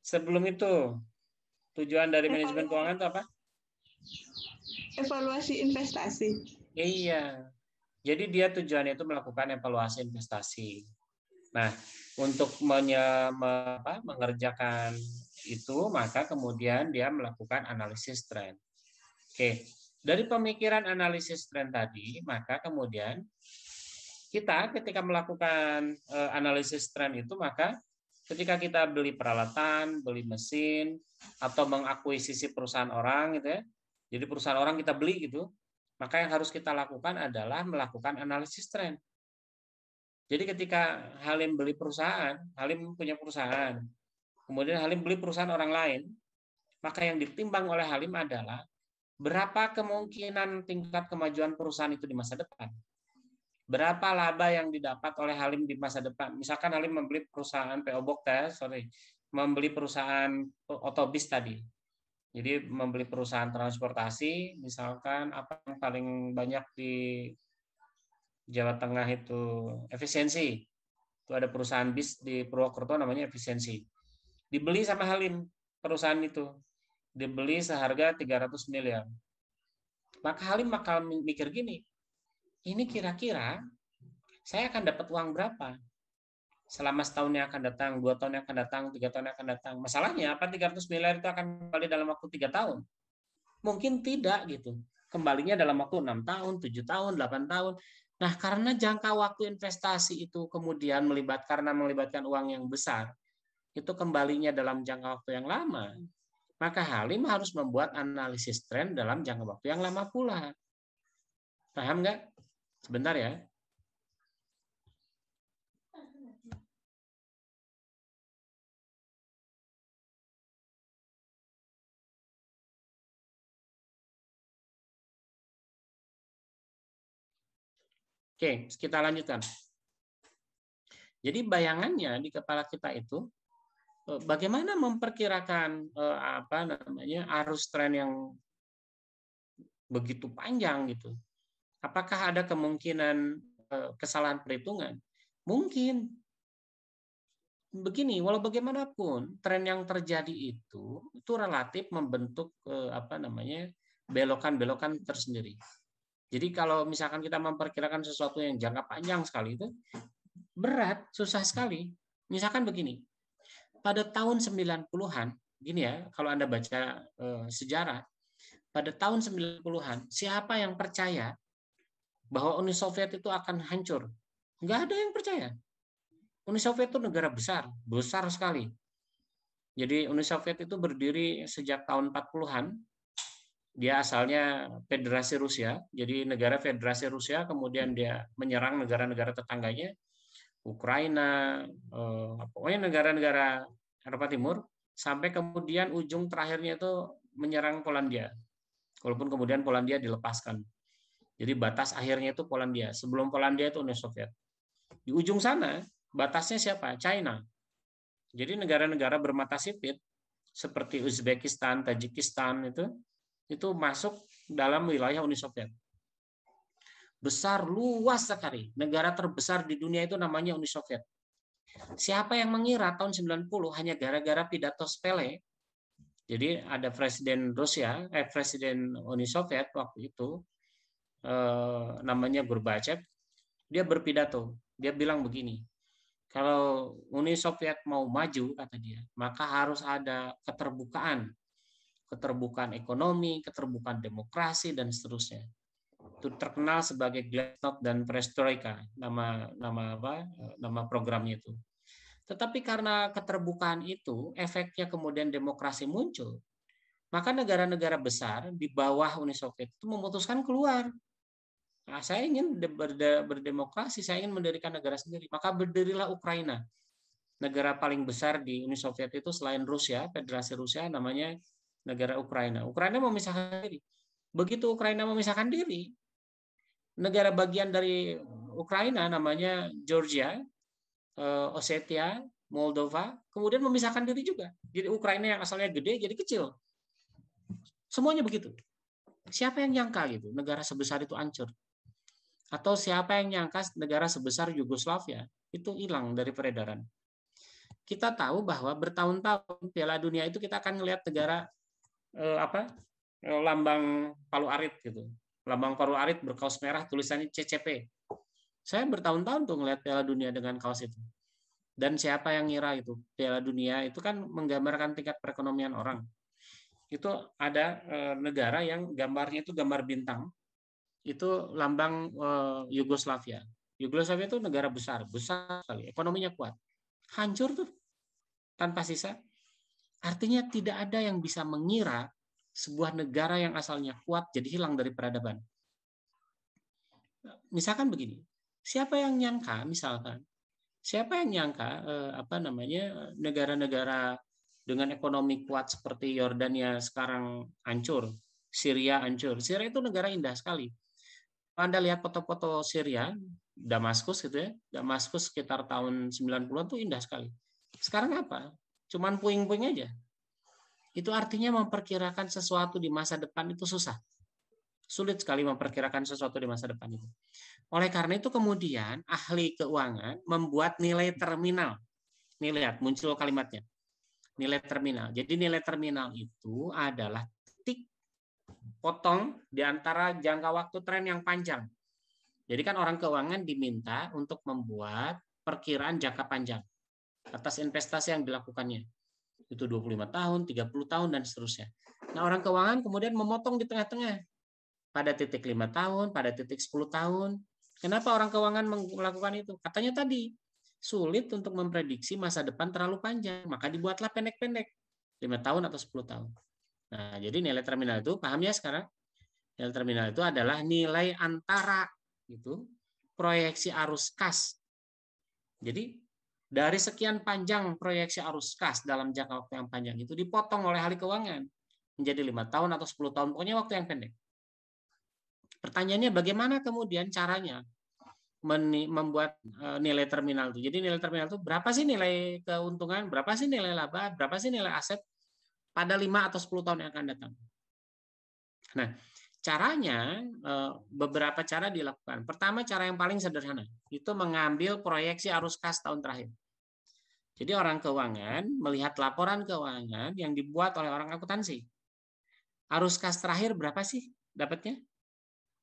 Sebelum itu, tujuan dari manajemen keuangan itu apa? Evaluasi investasi. Iya. Jadi dia tujuannya itu melakukan evaluasi investasi. Nah, untuk mengerjakan itu, maka kemudian dia melakukan analisis tren. Oke, dari pemikiran analisis tren tadi, maka kemudian kita ketika melakukan analisis tren itu, maka ketika kita beli peralatan, beli mesin, atau mengakuisisi perusahaan orang gitu ya, jadi perusahaan orang kita beli gitu, maka yang harus kita lakukan adalah melakukan analisis tren. Jadi ketika Halim beli perusahaan, Halim punya perusahaan, kemudian Halim beli perusahaan orang lain, maka yang ditimbang oleh Halim adalah berapa kemungkinan tingkat kemajuan perusahaan itu di masa depan. Berapa laba yang didapat oleh Halim di masa depan. Misalkan Halim membeli perusahaan PO Box, membeli perusahaan otobis tadi. Jadi membeli perusahaan transportasi, misalkan apa yang paling banyak di Jawa Tengah itu efisiensi. Itu ada perusahaan bis di Purwokerto namanya efisiensi. Dibeli sama Halim perusahaan itu. Dibeli seharga 300 miliar. Maka Halim bakal mikir gini, ini kira-kira saya akan dapat uang berapa? Selama setahun yang akan datang, 2 tahun yang akan datang, 3 tahun yang akan datang. Masalahnya apa 300 miliar itu akan kembali dalam waktu 3 tahun? Mungkin tidak gitu. Kembalinya dalam waktu 6 tahun, 7 tahun, 8 tahun. Nah, karena jangka waktu investasi itu kemudian melibatkan uang yang besar, itu kembalinya dalam jangka waktu yang lama, maka Halim harus membuat analisis tren dalam jangka waktu yang lama pula. Paham nggak? Sebentar ya. Oke, kita lanjutkan. Jadi bayangannya di kepala kita itu bagaimana memperkirakan arus tren yang begitu panjang gitu. Apakah ada kemungkinan kesalahan perhitungan? Mungkin. Begini, walau bagaimanapun tren yang terjadi itu relatif membentuk belokan-belokan tersendiri. Jadi kalau misalkan kita memperkirakan sesuatu yang jangka panjang sekali itu berat, susah sekali. Misalkan begini, pada tahun 90-an, gini ya, kalau Anda baca sejarah, pada tahun 90-an, siapa yang percaya bahwa Uni Soviet itu akan hancur? Nggak ada yang percaya. Uni Soviet itu negara besar, besar sekali. Jadi Uni Soviet itu berdiri sejak tahun 40-an. Dia asalnya Federasi Rusia, jadi negara Federasi Rusia, kemudian dia menyerang negara-negara tetangganya, Ukraina, pokoknya negara-negara Eropa Timur, sampai kemudian ujung terakhirnya itu menyerang Polandia. Walaupun kemudian Polandia dilepaskan. Jadi batas akhirnya itu Polandia. Sebelum Polandia itu Uni Soviet. Di ujung sana, batasnya siapa? China. Jadi negara-negara bermata sipit, seperti Uzbekistan, Tajikistan, itu masuk dalam wilayah Uni Soviet. Besar, luas sekali. Negara terbesar di dunia itu namanya Uni Soviet. Siapa yang mengira tahun 90 hanya gara-gara pidato sepele? Jadi ada presiden presiden Uni Soviet waktu itu, namanya Gorbachev, dia berpidato. Dia bilang begini, kalau Uni Soviet mau maju, kata dia, maka harus ada keterbukaan ekonomi, keterbukaan demokrasi, dan seterusnya. Itu terkenal sebagai Glasnost dan Perestroika, nama programnya itu. Tetapi karena keterbukaan itu, efeknya kemudian demokrasi muncul, maka negara-negara besar di bawah Uni Soviet itu memutuskan keluar. Nah, saya ingin berdemokrasi, saya ingin mendirikan negara sendiri. Maka berdirilah Ukraina. Negara paling besar di Uni Soviet itu selain Rusia, Federasi Rusia, namanya negara Ukraina. Ukraina memisahkan diri. Begitu Ukraina memisahkan diri, negara bagian dari Ukraina namanya Georgia, Ossetia, Moldova, kemudian memisahkan diri juga. Jadi Ukraina yang asalnya gede jadi kecil. Semuanya begitu. Siapa yang nyangka gitu negara sebesar itu hancur? Atau siapa yang nyangka negara sebesar Yugoslavia itu hilang dari peredaran? Kita tahu bahwa bertahun-tahun Piala Dunia itu kita akan ngelihat negara lambang Palu Arit gitu. Lambang Palu Arit berkaos merah tulisannya CCP. Saya bertahun-tahun tuh ngelihat Piala Dunia dengan kaos itu. Dan siapa yang ngira itu Piala Dunia itu kan menggambarkan tingkat perekonomian orang. Itu ada negara yang gambarnya itu gambar bintang. Itu lambang Yugoslavia. Yugoslavia itu negara besar sekali, ekonominya kuat. Hancur tuh tanpa sisa. Artinya tidak ada yang bisa mengira sebuah negara yang asalnya kuat jadi hilang dari peradaban. Misalkan begini, siapa yang nyangka negara-negara dengan ekonomi kuat seperti Yordania sekarang hancur, Syria hancur. Syria itu negara indah sekali. Anda lihat foto-foto Syria, Damaskus gitu ya, Damaskus sekitar tahun 90-an tuh indah sekali. Sekarang apa? Cuman puing-puing aja. Itu artinya memperkirakan sesuatu di masa depan itu susah. Sulit sekali memperkirakan sesuatu di masa depan itu. Oleh karena itu kemudian ahli keuangan membuat nilai terminal. Nih lihat, muncul kalimatnya. Nilai terminal. Jadi nilai terminal itu adalah titik potong di antara jangka waktu tren yang panjang. Jadi kan orang keuangan diminta untuk membuat perkiraan jangka panjang atas investasi yang dilakukannya. Itu 25 tahun, 30 tahun, dan seterusnya. Nah, orang keuangan kemudian memotong di tengah-tengah. Pada titik 5 tahun, pada titik 10 tahun. Kenapa orang keuangan melakukan itu? Katanya tadi, sulit untuk memprediksi masa depan terlalu panjang. Maka dibuatlah pendek-pendek. 5 tahun atau 10 tahun. Nah, jadi nilai terminal itu, paham ya sekarang? Nilai terminal itu adalah nilai antara gitu, proyeksi arus kas. Jadi, dari sekian panjang proyeksi arus kas dalam jangka waktu yang panjang itu dipotong oleh ahli keuangan menjadi 5 tahun atau 10 tahun, pokoknya waktu yang pendek. Pertanyaannya bagaimana kemudian caranya membuat nilai terminal itu? Jadi nilai terminal itu berapa sih nilai keuntungan, berapa sih nilai laba, berapa sih nilai aset pada 5 atau 10 tahun yang akan datang. Nah, caranya beberapa cara dilakukan. Pertama, cara yang paling sederhana itu mengambil proyeksi arus kas tahun terakhir. Jadi orang keuangan melihat laporan keuangan yang dibuat oleh orang akuntansi. Arus kas terakhir berapa sih dapatnya?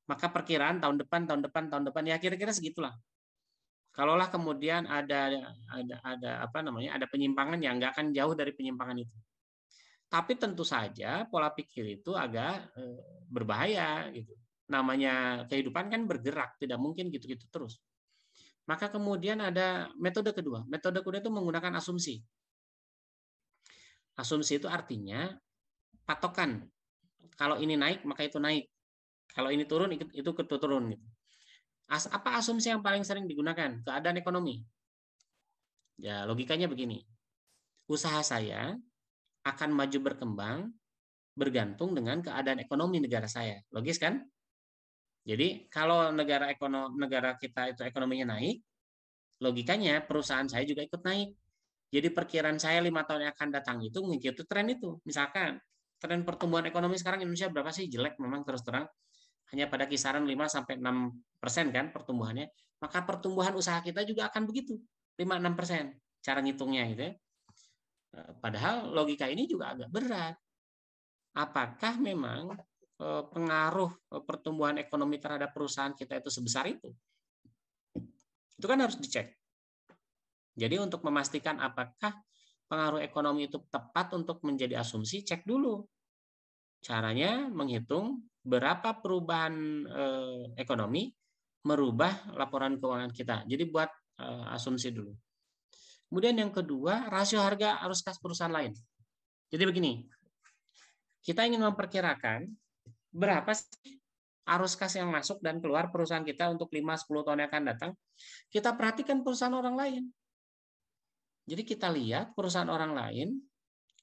Maka perkiraan tahun depan ya kira-kira segitulah. Kalaulah kemudian ada penyimpangan yang nggak akan jauh dari penyimpangan itu. Tapi tentu saja pola pikir itu agak berbahaya gitu. Namanya kehidupan kan bergerak, tidak mungkin gitu-gitu terus. Maka kemudian ada metode kedua. Metode kedua itu menggunakan asumsi. Asumsi itu artinya patokan. Kalau ini naik maka itu naik. Kalau ini turun itu turun gitu. Apa asumsi yang paling sering digunakan? Keadaan ekonomi. Ya, logikanya begini. Usaha saya akan maju berkembang bergantung dengan keadaan ekonomi negara saya. Logis kan? Jadi kalau negara kita itu ekonominya naik, logikanya perusahaan saya juga ikut naik. Jadi perkiraan saya 5 tahun yang akan datang itu mengikuti tren itu. Misalkan tren pertumbuhan ekonomi sekarang Indonesia berapa sih? Jelek memang terus terang. Hanya pada kisaran 5-6% kan pertumbuhannya. Maka pertumbuhan usaha kita juga akan begitu. 5-6%. Cara ngitungnya gitu ya. Padahal logika ini juga agak berat. Apakah memang pengaruh pertumbuhan ekonomi terhadap perusahaan kita itu sebesar itu? Itu kan harus dicek. Jadi untuk memastikan apakah pengaruh ekonomi itu tepat untuk menjadi asumsi, cek dulu. Caranya menghitung berapa perubahan ekonomi merubah laporan keuangan kita. Jadi buat asumsi dulu. Kemudian yang kedua, rasio harga arus kas perusahaan lain. Jadi begini, kita ingin memperkirakan berapa sih arus kas yang masuk dan keluar perusahaan kita untuk 5-10 tahun yang akan datang. Kita perhatikan perusahaan orang lain. Jadi kita lihat perusahaan orang lain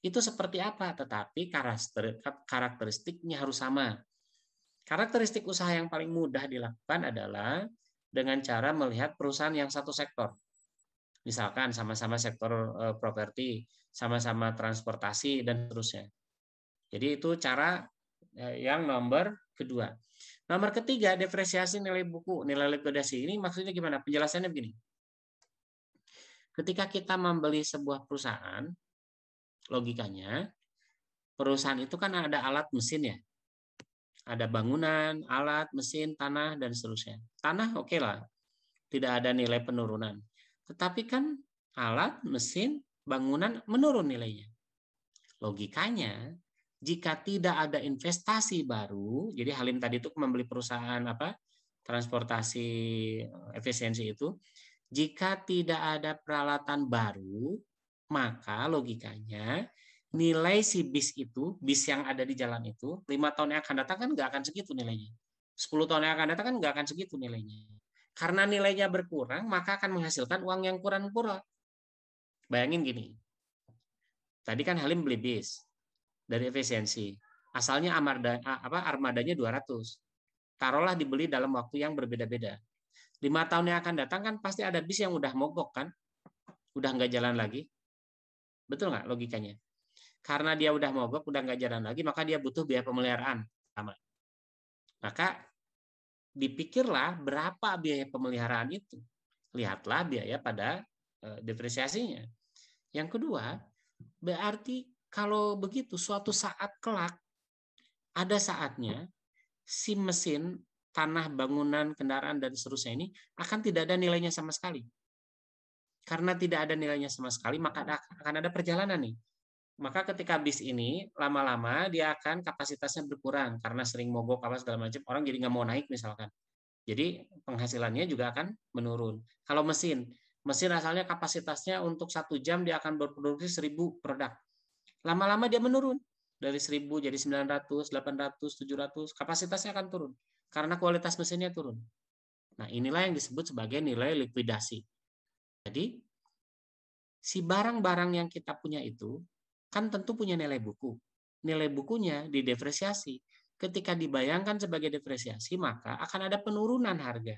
itu seperti apa, tetapi karakteristiknya harus sama. Karakteristik usaha yang paling mudah dilakukan adalah dengan cara melihat perusahaan yang satu sektor. Misalkan sama-sama sektor properti, sama-sama transportasi, dan seterusnya. Jadi itu cara yang nomor kedua. Nomor ketiga, depresiasi nilai buku, nilai likuidasi. Ini maksudnya gimana? Penjelasannya begini. Ketika kita membeli sebuah perusahaan, logikanya, perusahaan itu kan ada alat mesin ya. Ada bangunan, alat, mesin, tanah, dan seterusnya. Tanah oke lah, tidak ada nilai penurunan. Tetapi kan alat, mesin, bangunan menurun nilainya. Logikanya, jika tidak ada investasi baru, jadi Halim tadi itu membeli perusahaan transportasi efisiensi itu, jika tidak ada peralatan baru, maka logikanya nilai si bis itu, bis yang ada di jalan itu, 5 tahun yang akan datang kan nggak akan segitu nilainya. 10 tahun yang akan datang kan nggak akan segitu nilainya. Karena nilainya berkurang, maka akan menghasilkan uang yang kurang-kurang. Bayangin gini. Tadi kan Halim beli bis dari efisiensi. Asalnya armadanya 200. Taruhlah dibeli dalam waktu yang berbeda-beda. 5 tahun yang akan datang kan pasti ada bis yang udah mogok kan. Udah nggak jalan lagi. Betul nggak logikanya? Karena dia udah mogok, udah nggak jalan lagi, maka dia butuh biaya pemeliharaan. Maka dipikirlah berapa biaya pemeliharaan itu. Lihatlah biaya pada depresiasinya. Yang kedua, berarti kalau begitu suatu saat kelak ada saatnya si mesin, tanah, bangunan, kendaraan, dan seterusnya ini akan tidak ada nilainya sama sekali. Karena tidak ada nilainya sama sekali, maka akan ada perjalanan nih. Maka ketika bis ini lama-lama dia akan kapasitasnya berkurang karena sering mogok apa segala macam, orang jadi nggak mau naik misalkan. Jadi penghasilannya juga akan menurun. Kalau mesin asalnya kapasitasnya untuk 1 jam dia akan berproduksi 1000 produk. Lama-lama dia menurun dari 1000 jadi 900, 800, 700, kapasitasnya akan turun karena kualitas mesinnya turun. Nah, inilah yang disebut sebagai nilai likuidasi. Jadi si barang-barang yang kita punya itu kan tentu punya nilai buku. Nilai bukunya didepresiasi. Ketika dibayangkan sebagai depresiasi, maka akan ada penurunan harga.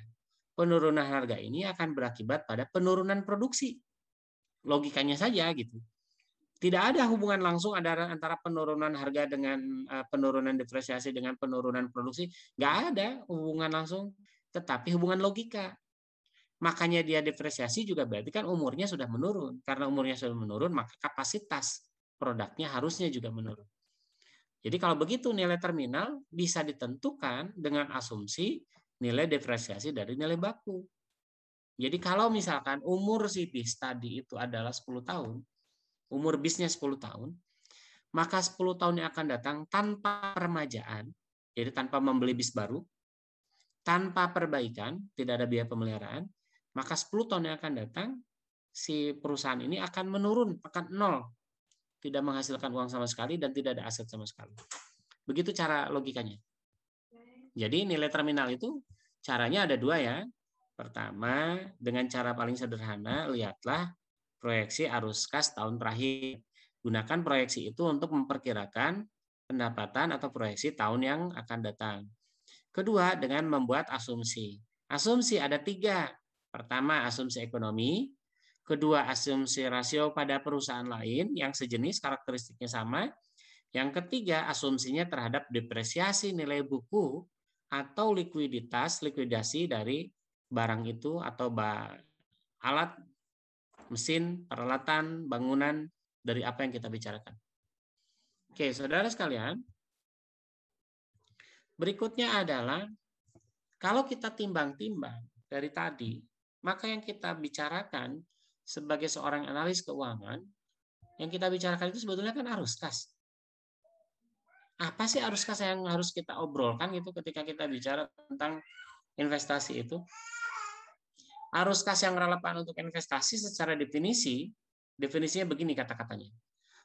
Penurunan harga ini akan berakibat pada penurunan produksi. Logikanya saja gitu. Tidak ada hubungan langsung antara penurunan harga dengan penurunan depresiasi dengan penurunan produksi. Nggak ada hubungan langsung, tetapi hubungan logika. Makanya dia depresiasi juga berarti kan umurnya sudah menurun. Karena umurnya sudah menurun, maka kapasitas produknya harusnya juga menurun. Jadi kalau begitu nilai terminal bisa ditentukan dengan asumsi nilai depresiasi dari nilai baku. Jadi kalau misalkan umur si bis tadi itu adalah 10 tahun, umur bisnya 10 tahun, maka 10 tahun yang akan datang tanpa peremajaan, jadi tanpa membeli bis baru, tanpa perbaikan, tidak ada biaya pemeliharaan, maka 10 tahun yang akan datang, si perusahaan ini akan menurun, akan nol. Tidak menghasilkan uang sama sekali dan tidak ada aset sama sekali. Begitu cara logikanya. Jadi nilai terminal itu caranya ada 2 ya. Pertama, dengan cara paling sederhana, lihatlah proyeksi arus kas tahun terakhir. Gunakan proyeksi itu untuk memperkirakan pendapatan atau proyeksi tahun yang akan datang. Kedua, dengan membuat asumsi. Asumsi ada 3. Pertama, asumsi ekonomi. Kedua, asumsi rasio pada perusahaan lain yang sejenis karakteristiknya sama. Yang ketiga, asumsinya terhadap depresiasi nilai buku atau likuidasi dari barang itu atau alat, mesin, peralatan, bangunan dari apa yang kita bicarakan. Oke, saudara sekalian. Berikutnya adalah kalau kita timbang-timbang dari tadi, maka yang kita bicarakan sebagai seorang analis keuangan, yang kita bicarakan itu sebetulnya kan arus kas. Apa sih arus kas yang harus kita obrolkan gitu ketika kita bicara tentang investasi itu? Arus kas yang relevan untuk investasi secara definisinya begini kata-katanya.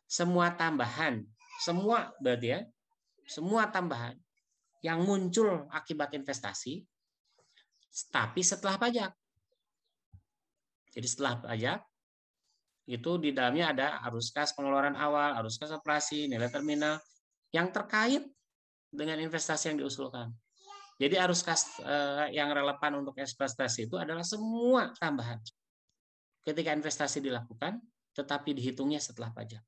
Semua tambahan, semua berarti ya, semua tambahan yang muncul akibat investasi, tapi setelah pajak. Jadi setelah pajak, itu di dalamnya ada arus kas pengeluaran awal, arus kas operasi, nilai terminal, yang terkait dengan investasi yang diusulkan. Jadi arus kas yang relevan untuk investasi itu adalah semua tambahan. ketika investasi dilakukan, tetapi dihitungnya setelah pajak.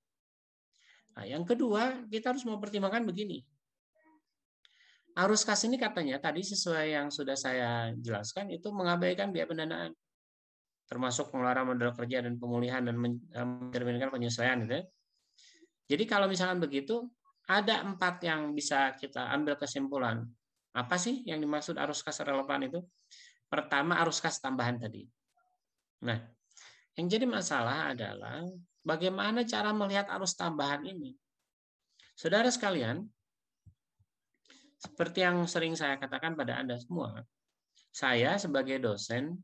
Nah, yang kedua, kita harus mempertimbangkan begini. Arus kas ini katanya tadi sesuai yang sudah saya jelaskan itu mengabaikan biaya pendanaan, termasuk pengeluaran modal kerja dan pemulihan dan mencerminkan penyesuaian. Gitu. Jadi kalau misalkan begitu, ada 4 yang bisa kita ambil kesimpulan. Apa sih yang dimaksud arus kas relevan itu? Pertama, arus kas tambahan tadi. Nah, yang jadi masalah adalah bagaimana cara melihat arus tambahan ini. Saudara sekalian, seperti yang sering saya katakan pada Anda semua, saya sebagai dosen,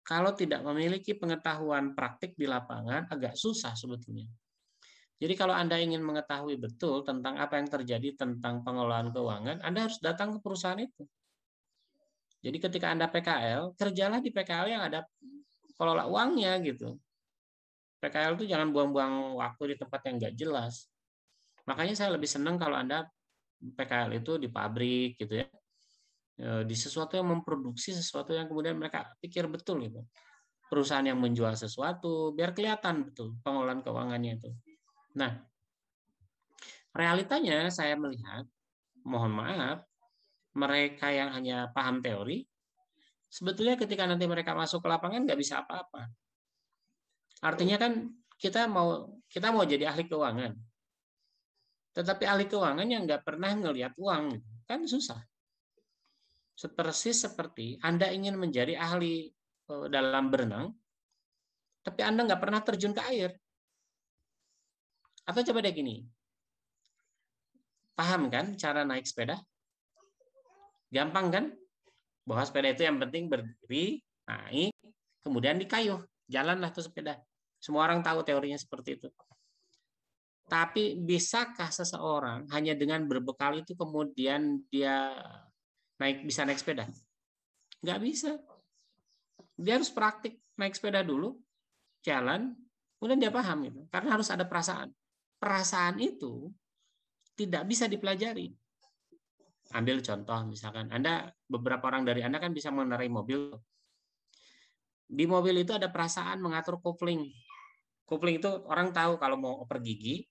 kalau tidak memiliki pengetahuan praktik di lapangan, agak susah sebetulnya. Jadi kalau Anda ingin mengetahui betul tentang apa yang terjadi tentang pengelolaan keuangan, Anda harus datang ke perusahaan itu. Jadi ketika Anda PKL, kerjalah di PKL yang ada kelola uangnya gitu. PKL itu jangan buang-buang waktu di tempat yang nggak jelas. Makanya saya lebih senang kalau Anda PKL itu di pabrik gitu ya, di sesuatu yang memproduksi sesuatu yang kemudian mereka pikir betul gitu. Perusahaan yang menjual sesuatu biar kelihatan betul pengelolaan keuangannya itu. Nah, realitanya saya melihat, mohon maaf, mereka yang hanya paham teori, sebetulnya ketika nanti mereka masuk ke lapangan nggak bisa apa-apa. Artinya kan kita mau jadi ahli keuangan. Tetapi ahli keuangan yang nggak pernah ngelihat uang, kan susah. Seperti Anda ingin menjadi ahli dalam berenang, tapi Anda nggak pernah terjun ke air. Atau coba deh gini, paham kan cara naik sepeda? Gampang kan? Bahwa sepeda itu yang penting berdiri, naik, kemudian dikayuh, jalanlah tuh sepeda. Semua orang tahu teorinya seperti itu. Tapi bisakah seseorang hanya dengan berbekal itu kemudian dia bisa naik sepeda? Nggak bisa. Dia harus praktik naik sepeda dulu, jalan, kemudian dia paham itu. Karena harus ada perasaan. Perasaan itu tidak bisa dipelajari. Ambil contoh misalkan, beberapa orang dari Anda kan bisa mengendarai mobil. Di mobil itu ada perasaan mengatur kopling. Kopling itu orang tahu kalau mau oper gigi,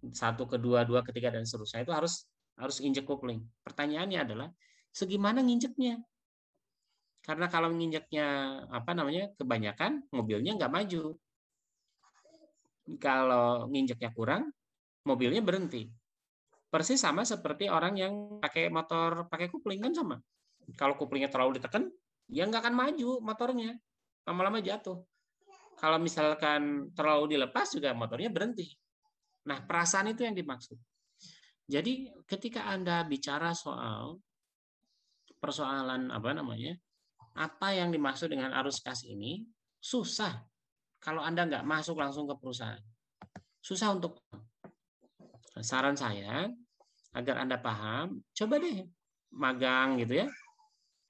1, kedua, 2, ketiga, dan seterusnya itu harus injek kopling. Pertanyaannya adalah, segimana nginjeknya? Karena kalau nginjeknya kebanyakan, mobilnya nggak maju. Kalau nginjeknya kurang, mobilnya berhenti. Persis sama seperti orang yang pakai motor pakai kopling kan sama. Kalau koplingnya terlalu ditekan, ya nggak akan maju motornya, lama-lama jatuh. Kalau misalkan terlalu dilepas juga motornya berhenti. Nah, perasaan itu yang dimaksud. Jadi ketika Anda bicara soal persoalan apa yang dimaksud dengan arus kas ini, susah kalau Anda nggak masuk langsung ke perusahaan. Susah untuk saran saya agar Anda paham, coba deh magang gitu ya.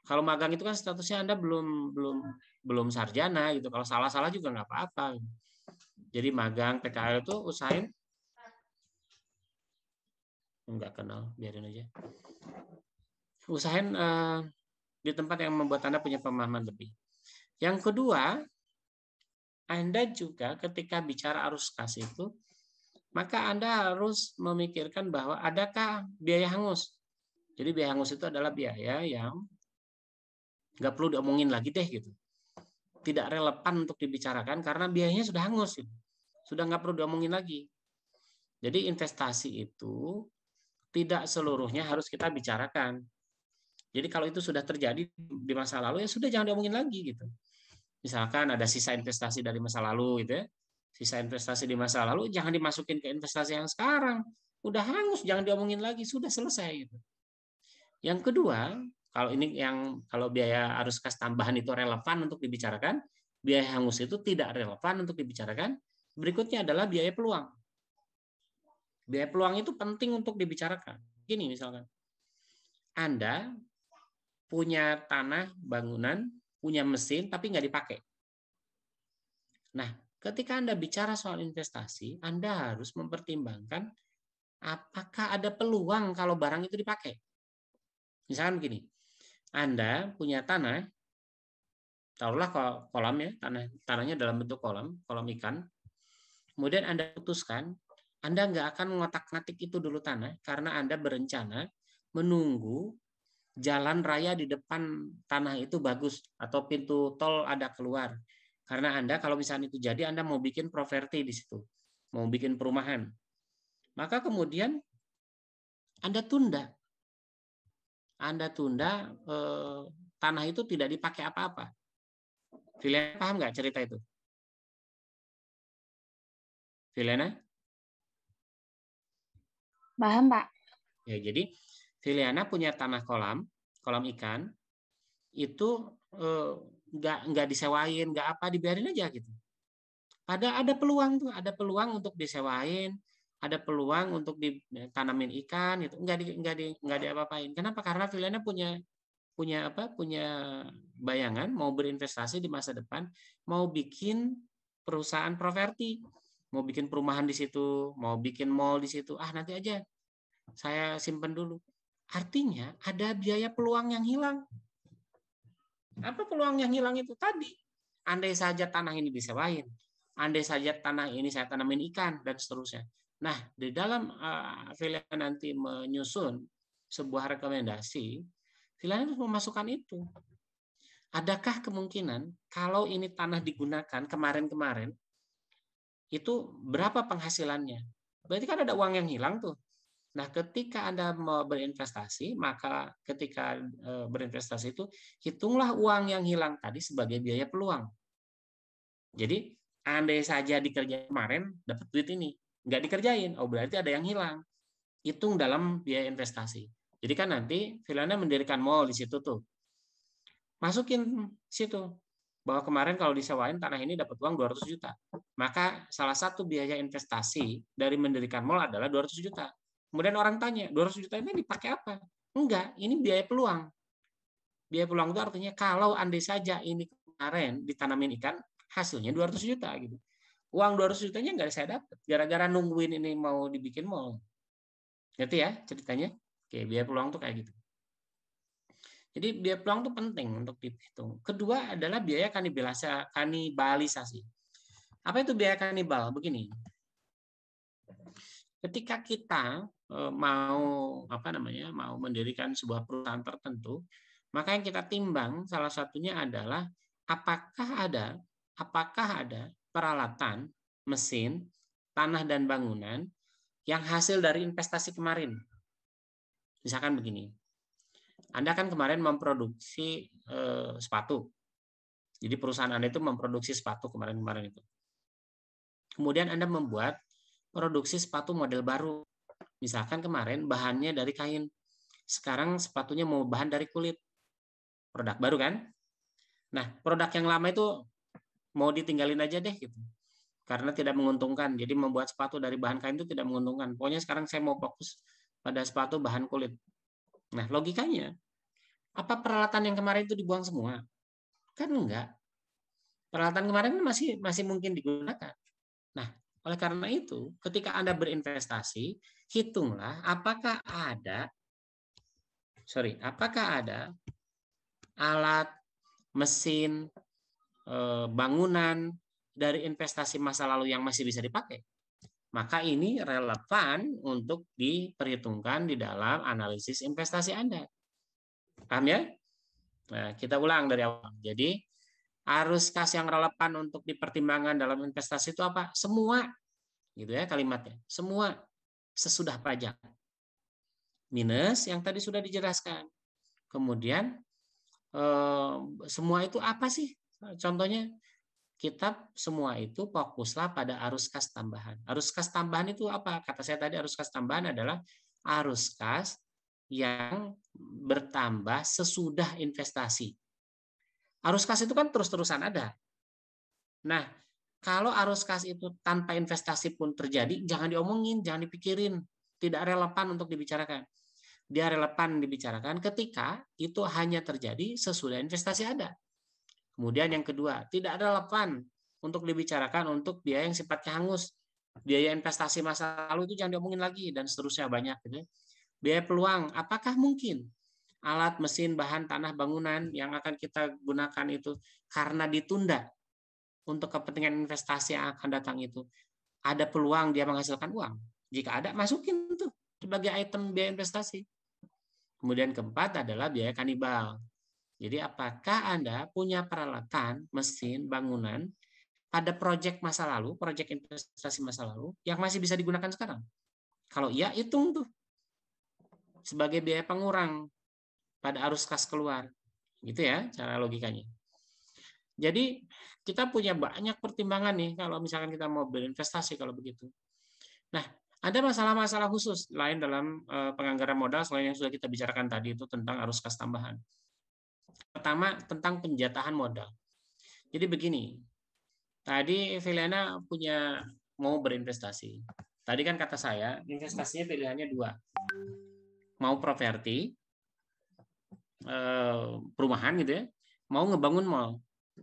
Kalau magang itu kan statusnya Anda belum sarjana gitu. Kalau salah-salah juga nggak apa-apa. Jadi magang PKL itu usahain nggak kenal, biarin aja. Usahain di tempat yang membuat Anda punya pemahaman lebih. Yang kedua, Anda juga ketika bicara arus kas itu, maka Anda harus memikirkan bahwa adakah biaya hangus. Jadi biaya hangus itu adalah biaya yang nggak perlu diomongin lagi deh gitu. Tidak relevan untuk dibicarakan karena biayanya sudah hangus. Gitu. Sudah nggak perlu diomongin lagi. Jadi investasi itu tidak seluruhnya harus kita bicarakan. Jadi kalau itu sudah terjadi di masa lalu, ya sudah jangan diomongin lagi gitu. Misalkan ada sisa investasi dari masa lalu gitu ya. Sisa investasi di masa lalu jangan dimasukin ke investasi yang sekarang. Udah hangus, jangan diomongin lagi, sudah selesai gitu. Yang kedua, kalau biaya arus kas tambahan itu relevan untuk dibicarakan, biaya hangus itu tidak relevan untuk dibicarakan. Berikutnya adalah biaya peluang. Biaya peluang itu penting untuk dibicarakan. Gini misalkan, Anda punya tanah, bangunan, punya mesin, tapi nggak dipakai. Nah, ketika Anda bicara soal investasi, Anda harus mempertimbangkan apakah ada peluang kalau barang itu dipakai. Misalkan begini, Anda punya tanah, taruhlah kolam ya, tanahnya dalam bentuk kolam ikan. Kemudian Anda putuskan, Anda nggak akan ngotak-ngatik itu dulu tanah, karena Anda berencana menunggu jalan raya di depan tanah itu bagus, atau pintu tol ada keluar. Karena Anda kalau misalnya itu jadi, Anda mau bikin properti di situ, mau bikin perumahan. Maka kemudian Anda tunda. Tanah itu tidak dipakai apa-apa. Viliana paham nggak cerita itu? Viliana? Paham, Pak. Ya, jadi Viliana punya tanah kolam ikan, itu nggak disewain, nggak apa, dibiarin aja gitu. Ada peluang tuh, ada peluang untuk disewain, ada peluang untuk ditanamin ikan gitu, nggak diapa-apain. Kenapa? Karena Viliana punya bayangan mau berinvestasi di masa depan, mau bikin perusahaan properti, mau bikin perumahan di situ, mau bikin mall di situ. Nanti aja, saya simpen dulu. Artinya ada biaya peluang yang hilang. Apa peluang yang hilang itu tadi? Andai saja tanah ini disewain, andai saja tanah ini saya tanamin ikan, dan seterusnya. Nah, di dalam Viliana nanti menyusun sebuah rekomendasi, Viliana harus memasukkan itu. Adakah kemungkinan kalau ini tanah digunakan kemarin-kemarin, itu berapa penghasilannya? Berarti kan ada uang yang hilang tuh. Nah, ketika Anda mau berinvestasi, maka ketika berinvestasi itu, hitunglah uang yang hilang tadi sebagai biaya peluang. Jadi, andai saja dikerjain kemarin, dapat duit ini. Nggak dikerjain, berarti ada yang hilang. Hitung dalam biaya investasi. Jadi kan nanti Viliana mendirikan mall di situ tuh. Masukin situ. Bahwa kemarin kalau disewain tanah ini dapat uang 200 juta. Maka salah satu biaya investasi dari mendirikan mall adalah 200 juta. Kemudian orang tanya, 200 juta ini dipakai apa? Enggak, ini biaya peluang. Biaya peluang itu artinya kalau andai saja ini kemarin ditanamin ikan, hasilnya 200 juta gitu. Uang 200 jutanya enggak saya dapat, gara-gara nungguin ini mau dibikin mall. Ngerti ya ceritanya? Oke, biaya peluang tuh kayak gitu. Jadi biaya peluang itu penting untuk dihitung. Kedua adalah biaya kanibalisasi. Apa itu biaya kanibal? Begini. Ketika kita mau mendirikan sebuah perusahaan tertentu, maka yang kita timbang salah satunya adalah apakah ada peralatan, mesin, tanah dan bangunan yang hasil dari investasi kemarin. Misalkan begini, Anda kan kemarin memproduksi sepatu. Jadi perusahaan Anda itu memproduksi sepatu kemarin-kemarin itu. Kemudian Anda membuat produksi sepatu model baru. Misalkan kemarin bahannya dari kain. Sekarang sepatunya mau bahan dari kulit. Produk baru kan? Nah, produk yang lama itu mau ditinggalin aja deh gitu. Karena tidak menguntungkan. Jadi membuat sepatu dari bahan kain itu tidak menguntungkan. Pokoknya sekarang saya mau fokus pada sepatu bahan kulit. Nah, logikanya, apa peralatan yang kemarin itu dibuang semua? Kan enggak. Peralatan kemarin masih mungkin digunakan. Nah, oleh karena itu, ketika Anda berinvestasi, hitunglah apakah ada alat, mesin, bangunan dari investasi masa lalu yang masih bisa dipakai. Maka ini relevan untuk diperhitungkan di dalam analisis investasi Anda. Paham ya? Nah, kita ulang dari awal. Jadi, arus kas yang relevan untuk dipertimbangkan dalam investasi itu apa? Semua. Gitu ya kalimatnya. Semua sesudah pajak. Minus yang tadi sudah dijelaskan. Kemudian semua itu apa sih? Contohnya, kita semua itu fokuslah pada arus kas tambahan. Arus kas tambahan itu apa? Kata saya tadi, arus kas tambahan adalah arus kas yang bertambah sesudah investasi. Arus kas itu kan terus-terusan ada. Nah, kalau arus kas itu tanpa investasi pun terjadi, jangan diomongin, jangan dipikirin. Tidak relevan untuk dibicarakan. Dia relevan dibicarakan ketika itu hanya terjadi sesudah investasi ada. Kemudian yang kedua, tidak relevan untuk dibicarakan untuk biaya yang sifatnya hangus. Biaya investasi masa lalu itu jangan diomongin lagi, dan seterusnya banyak. Gitu. Biaya peluang, apakah mungkin alat, mesin, bahan, tanah, bangunan yang akan kita gunakan itu karena ditunda untuk kepentingan investasi yang akan datang itu, ada peluang dia menghasilkan uang. Jika ada, masukin tuh sebagai item biaya investasi. Kemudian keempat adalah biaya kanibal. Jadi apakah Anda punya peralatan, mesin, bangunan pada proyek masa lalu, proyek investasi masa lalu yang masih bisa digunakan sekarang? Kalau iya, hitung tuh sebagai biaya pengurang pada arus kas keluar. Gitu ya cara logikanya. Jadi kita punya banyak pertimbangan nih kalau misalkan kita mau berinvestasi kalau begitu. Nah, ada masalah-masalah khusus lain dalam penganggaran modal selain yang sudah kita bicarakan tadi itu tentang arus kas tambahan. Pertama, tentang penjatahan modal. Jadi begini, tadi Viliana mau berinvestasi. Tadi kan kata saya, investasinya pilihannya dua. Mau properti, perumahan gitu ya, mau ngebangun mall.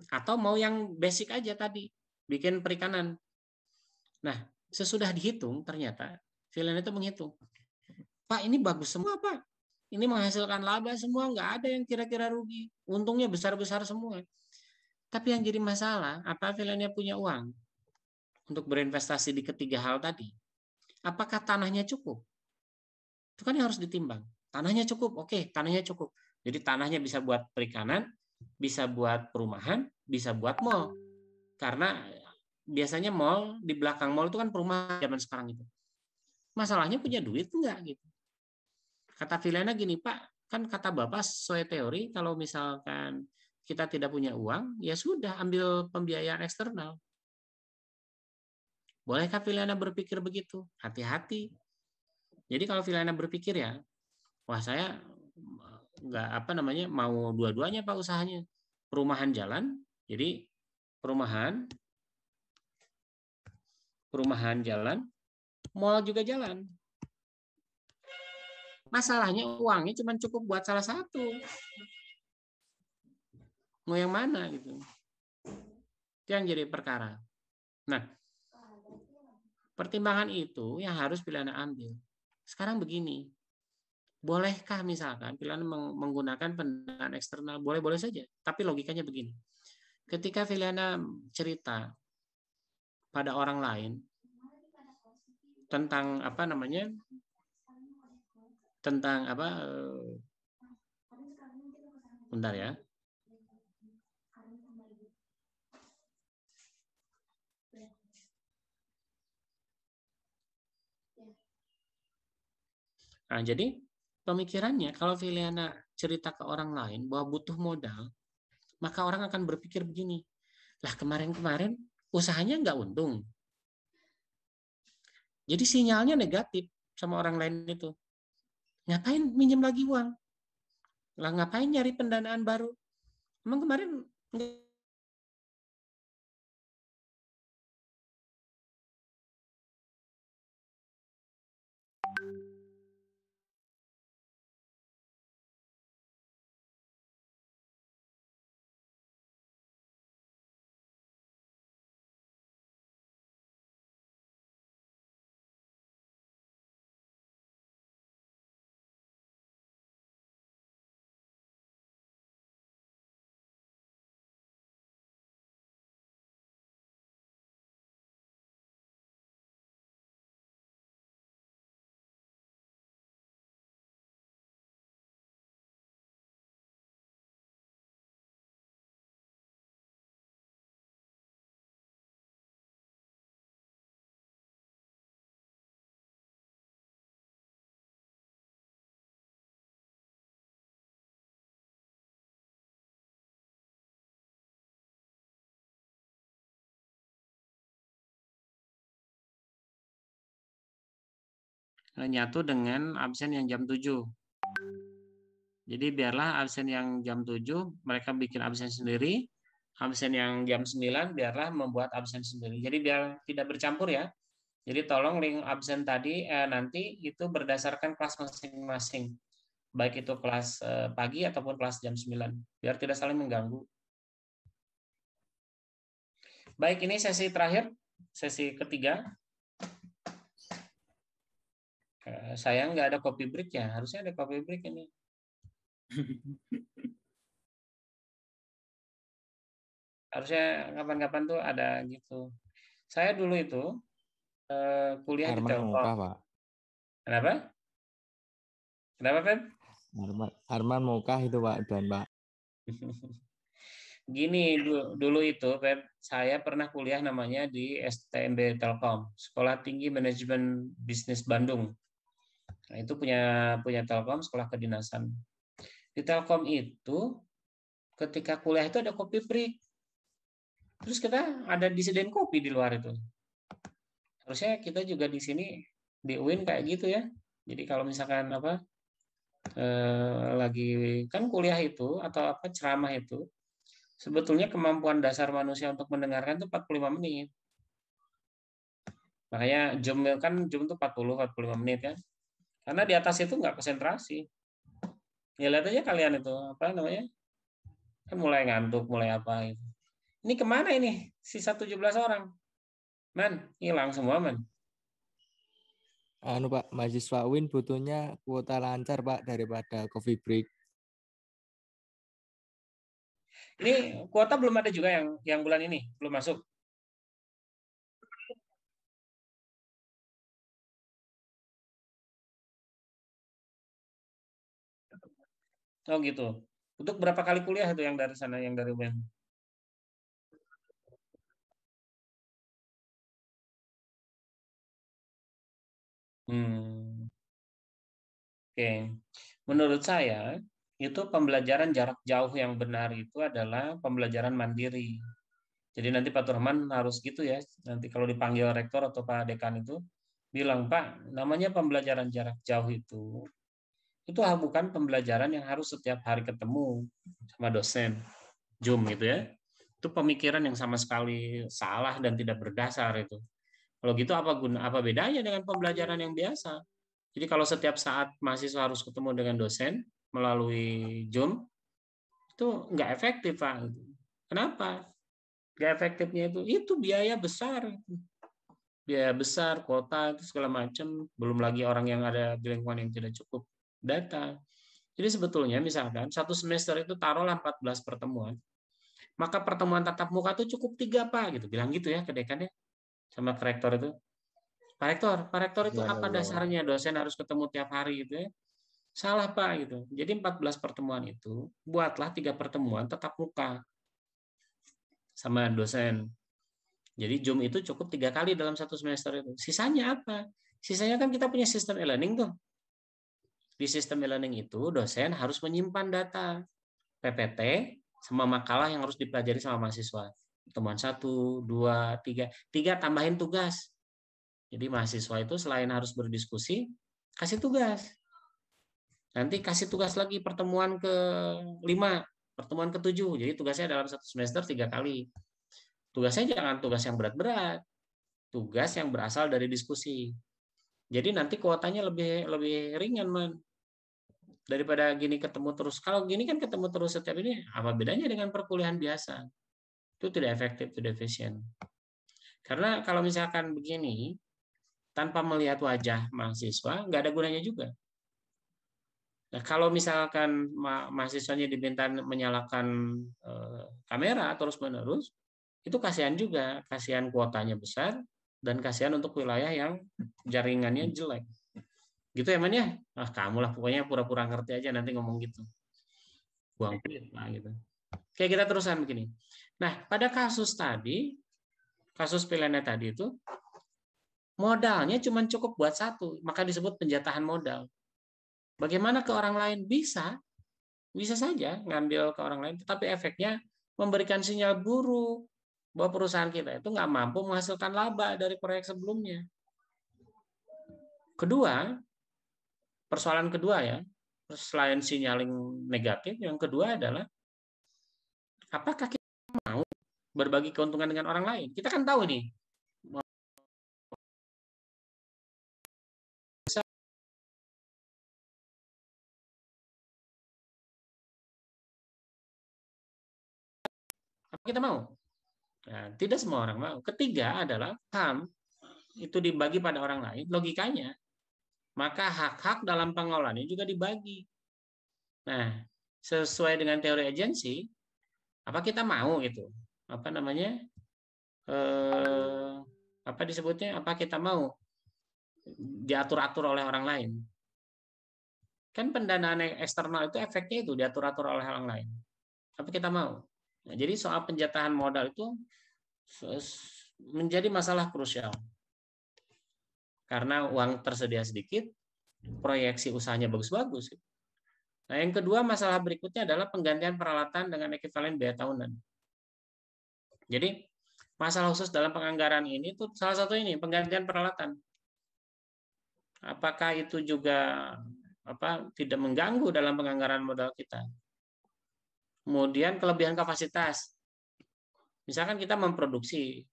Atau mau yang basic aja tadi, bikin perikanan. Nah, sesudah dihitung, ternyata Viliana itu menghitung. Pak, ini bagus semua, Pak. Ini menghasilkan laba semua, nggak ada yang kira-kira rugi. Untungnya besar-besar semua. Tapi yang jadi masalah, apa Viliana punya uang untuk berinvestasi di ketiga hal tadi? Apakah tanahnya cukup? Itu kan yang harus ditimbang. Tanahnya cukup, oke, tanahnya cukup. Jadi tanahnya bisa buat perikanan, bisa buat perumahan, bisa buat mall. Karena biasanya mall, di belakang mall itu kan perumahan zaman sekarang itu. Masalahnya punya duit enggak gitu. Kata Viliana gini, Pak, kan kata Bapak sesuai teori, kalau misalkan kita tidak punya uang, ya sudah ambil pembiayaan eksternal. Bolehkah Viliana berpikir begitu? Hati-hati. Jadi kalau Viliana berpikir ya, wah saya nggak mau dua-duanya Pak usahanya. Perumahan jalan, jadi perumahan jalan, mall juga jalan. Masalahnya uangnya cuma cukup buat salah satu. Mau yang mana gitu. Itu yang jadi perkara. Nah, pertimbangan itu yang harus Viliana ambil. Sekarang begini, bolehkah misalkan Viliana menggunakan pendanaan eksternal? Boleh-boleh saja. Tapi logikanya begini. Ketika Viliana cerita pada orang lain tentang bentar ya. Nah, jadi pemikirannya kalau Viliana cerita ke orang lain bahwa butuh modal, maka orang akan berpikir begini, lah kemarin-kemarin usahanya nggak untung. Jadi sinyalnya negatif sama orang lain itu. Ngapain minjem lagi uang? Lah ngapain nyari pendanaan baru? Emang kemarin nyatu dengan absen yang jam 7. Jadi biarlah absen yang jam 7 mereka bikin absen sendiri, absen yang jam 9 biarlah membuat absen sendiri. Jadi biar tidak bercampur ya. Jadi tolong link absen tadi nanti itu berdasarkan kelas masing-masing. Baik itu kelas pagi ataupun kelas jam 9 biar tidak saling mengganggu. Baik, ini sesi terakhir, sesi ketiga. Saya nggak ada copy break ya, harusnya ada copy break ini. Harusnya kapan-kapan tuh ada gitu. Saya dulu itu kuliah di Arman Muka, Telkom. Pak. Kenapa? Kenapa, Pep? Arman Muka itu, Pak, dan Pak. Gini, dulu itu, Pep, saya pernah kuliah namanya di STMB Telkom, Sekolah Tinggi Manajemen Bisnis Bandung. Nah, itu punya Telkom, sekolah kedinasan. Di Telkom itu, ketika kuliah itu ada kopi break. Terus kita ada disediain kopi di luar itu. Harusnya kita juga di sini di UIN kayak gitu ya. Jadi kalau misalkan lagi kan kuliah itu atau ceramah itu, sebetulnya kemampuan dasar manusia untuk mendengarkan itu 45 menit. Makanya Zoom itu 40-45 menit kan. Karena di atas itu nggak konsentrasi. Ya lihat aja kalian itu kan mulai ngantuk, mulai apa gitu. Ini kemana ini? Sisa 17 orang. Man, hilang semua, man. Pak, mahasiswa UIN butuhnya kuota lancar, Pak, daripada coffee break. Ini kuota belum ada juga yang bulan ini, belum masuk. Oh gitu. Untuk berapa kali kuliah itu yang dari sana, yang dari UIN? Oke. Menurut saya, itu pembelajaran jarak jauh yang benar itu adalah pembelajaran mandiri. Jadi nanti Pak Turman harus gitu ya. Nanti kalau dipanggil rektor atau Pak Dekan itu bilang, Pak, namanya pembelajaran jarak jauh itu bukan pembelajaran yang harus setiap hari ketemu sama dosen, Zoom gitu ya. Itu pemikiran yang sama sekali salah dan tidak berdasar itu. Kalau gitu apa bedanya dengan pembelajaran yang biasa? Jadi kalau setiap saat mahasiswa harus ketemu dengan dosen melalui Zoom, itu nggak efektif, Pak. Kenapa? Nggak efektifnya itu biaya besar. Biaya besar, kuota, itu segala macam. Belum lagi orang yang ada di lingkungan yang tidak cukup data. Jadi sebetulnya misalkan satu semester itu taruhlah 14 pertemuan. Maka pertemuan tatap muka itu cukup 3, Pak. Gitu. Bilang gitu ya ke dekannya. Sama ke rektor itu. Pak rektor itu apa dasarnya dosen harus ketemu tiap hari gitu ya? Salah, Pak gitu. Jadi 14 pertemuan itu buatlah 3 pertemuan tatap muka sama dosen. Jadi Zoom itu cukup 3 kali dalam satu semester itu. Sisanya apa? Sisanya kan kita punya sistem e-learning tuh. Di sistem e-learning itu dosen harus menyimpan data PPT sama makalah yang harus dipelajari sama mahasiswa. Pertemuan 1, 2, 3. 3 tambahin tugas. Jadi mahasiswa itu selain harus berdiskusi, kasih tugas. Nanti kasih tugas lagi pertemuan ke-5, pertemuan ke-7. Jadi tugasnya dalam satu semester 3 kali. Tugasnya jangan tugas yang berat-berat. Tugas yang berasal dari diskusi. Jadi nanti kuotanya lebih ringan, man. Daripada gini ketemu terus. Kalau gini kan ketemu terus setiap ini, apa bedanya dengan perkuliahan biasa? Itu tidak efektif, tidak efisien. Karena kalau misalkan begini, tanpa melihat wajah mahasiswa, nggak ada gunanya juga. Nah, kalau misalkan mahasiswanya diminta menyalakan kamera terus-menerus, itu kasihan juga. Kasihan kuotanya besar, dan kasihan untuk wilayah yang jaringannya jelek. Gitu ya, Man ya? Kamu lah, pokoknya pura-pura ngerti aja nanti ngomong gitu. Buang duit lah gitu. Oke, kita terusan begini. Nah, pada kasus pilihannya tadi itu, modalnya cuma cukup buat 1, maka disebut penjatahan modal. Bagaimana ke orang lain? Bisa saja ngambil ke orang lain, tetapi efeknya memberikan sinyal buruk bahwa perusahaan kita itu nggak mampu menghasilkan laba dari proyek sebelumnya. Persoalan kedua ya, selain signaling negatif, yang kedua adalah apakah kita mau berbagi keuntungan dengan orang lain? Kita kan tahu nih, apa kita mau? Nah, tidak semua orang mau. Ketiga adalah HAM itu dibagi pada orang lain, logikanya, maka hak-hak dalam pengelolaannya juga dibagi. Nah, sesuai dengan teori agensi, apa kita mau itu? Apa namanya? Apa disebutnya? Apa kita mau diatur-atur oleh orang lain? Kan pendanaan eksternal itu efeknya itu diatur-atur oleh orang lain. Apa kita mau? Nah, jadi soal penjatahan modal itu menjadi masalah krusial. Karena uang tersedia sedikit, proyeksi usahanya bagus-bagus. Nah, yang kedua masalah berikutnya adalah penggantian peralatan dengan ekuivalen biaya tahunan. Jadi masalah khusus dalam penganggaran ini itu salah satu ini penggantian peralatan. Apakah itu juga tidak mengganggu dalam penganggaran modal kita? Kemudian kelebihan kapasitas. Misalkan kita memproduksi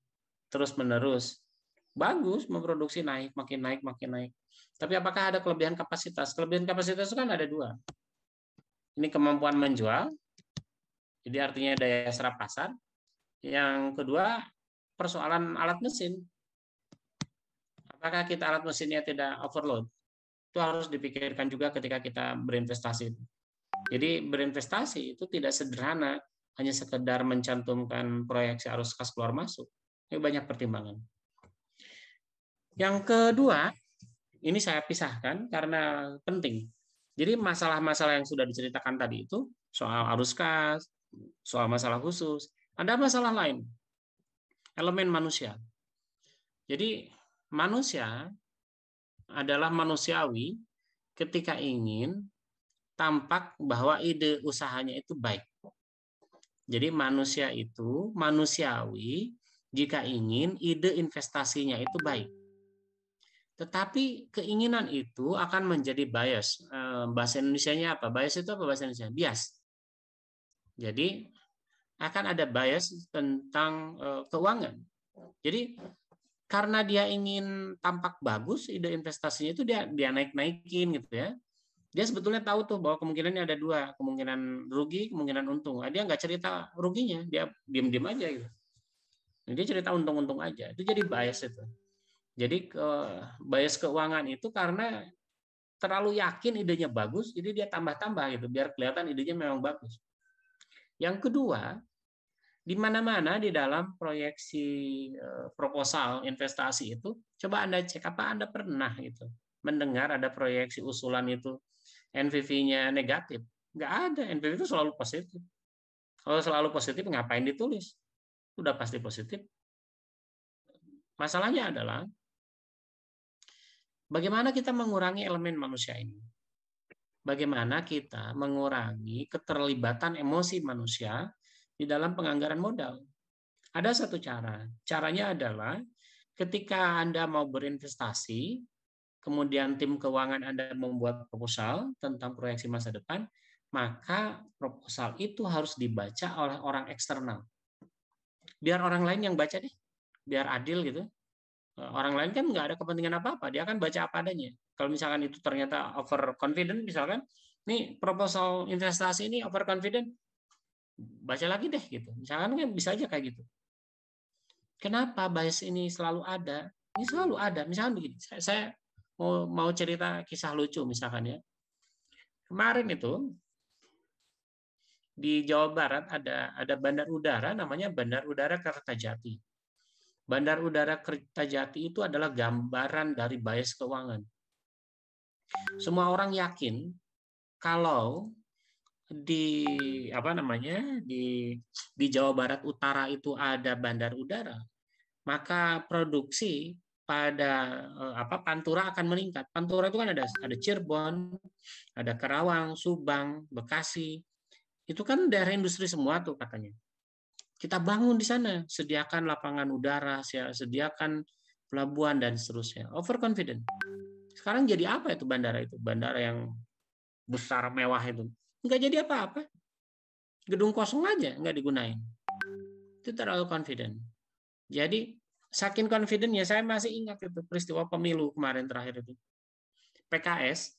terus-menerus, bagus memproduksi makin naik. Tapi apakah ada kelebihan kapasitas? Kelebihan kapasitas itu kan ada dua. Ini kemampuan menjual, jadi artinya daya serap pasar. Yang kedua, persoalan alat mesin. Apakah kita alat mesinnya tidak overload? Itu harus dipikirkan juga ketika kita berinvestasi. Jadi berinvestasi itu tidak sederhana, hanya sekedar mencantumkan proyeksi arus kas keluar masuk. Ini banyak pertimbangan. Yang kedua, ini saya pisahkan karena penting. Jadi masalah-masalah yang sudah diceritakan tadi itu, soal arus kas, soal masalah khusus, ada masalah lain, elemen manusia. Jadi manusia adalah manusiawi ketika ingin tampak bahwa ide usahanya itu baik. Jadi manusia itu manusiawi jika ingin ide investasinya itu baik. Tetapi keinginan itu akan menjadi bias. Bahasa Indonesianya apa? Bias itu apa bahasa Indonesia? Bias. Jadi akan ada bias tentang keuangan. Jadi karena dia ingin tampak bagus, ide investasinya itu dia naik-naikin gitu ya. Dia sebetulnya tahu tuh bahwa kemungkinannya ada dua, kemungkinan rugi, kemungkinan untung. Dia nggak cerita ruginya, dia diem-diem aja gitu. Dia cerita untung-untung aja. Itu jadi bias itu. Jadi bias keuangan itu karena terlalu yakin idenya bagus, jadi dia tambah-tambah gitu biar kelihatan idenya memang bagus. Yang kedua, di mana-mana di dalam proyeksi proposal investasi itu, coba Anda cek apa Anda pernah gitu mendengar ada proyeksi usulan itu NPV-nya negatif. Nggak ada, NPV itu selalu positif. Kalau selalu positif ngapain ditulis? Udah pasti positif. Masalahnya adalah bagaimana kita mengurangi elemen manusia ini? Bagaimana kita mengurangi keterlibatan emosi manusia di dalam penganggaran modal? Ada satu cara. Caranya adalah ketika Anda mau berinvestasi, kemudian tim keuangan Anda membuat proposal tentang proyeksi masa depan, maka proposal itu harus dibaca oleh orang eksternal. Biar orang lain yang baca deh, biar adil gitu. Orang lain kan nggak ada kepentingan apa-apa, dia akan baca apa adanya. Kalau misalkan itu ternyata overconfident, misalkan, nih proposal investasi ini overconfident, baca lagi deh gitu. Misalkan kan bisa aja kayak gitu. Kenapa bias ini selalu ada? Ini selalu ada. Misalkan begini, saya mau cerita kisah lucu misalkan ya. Kemarin itu di Jawa Barat ada bandar udara namanya Bandar Udara Kertajati. Bandar Udara Kertajati itu adalah gambaran dari bias keuangan. Semua orang yakin kalau di di Jawa Barat Utara itu ada bandar udara, maka produksi pada Pantura akan meningkat. Pantura itu kan ada Cirebon, ada Karawang, Subang, Bekasi. Itu kan daerah industri semua tuh katanya. Kita bangun di sana, sediakan lapangan udara, sediakan pelabuhan dan seterusnya. Overconfident. Sekarang jadi apa itu bandara itu? Bandara yang besar mewah itu. Nggak jadi apa-apa. Gedung kosong aja nggak digunain. Itu terlalu confident. Jadi saking confident-nya saya masih ingat itu peristiwa pemilu kemarin terakhir itu. PKS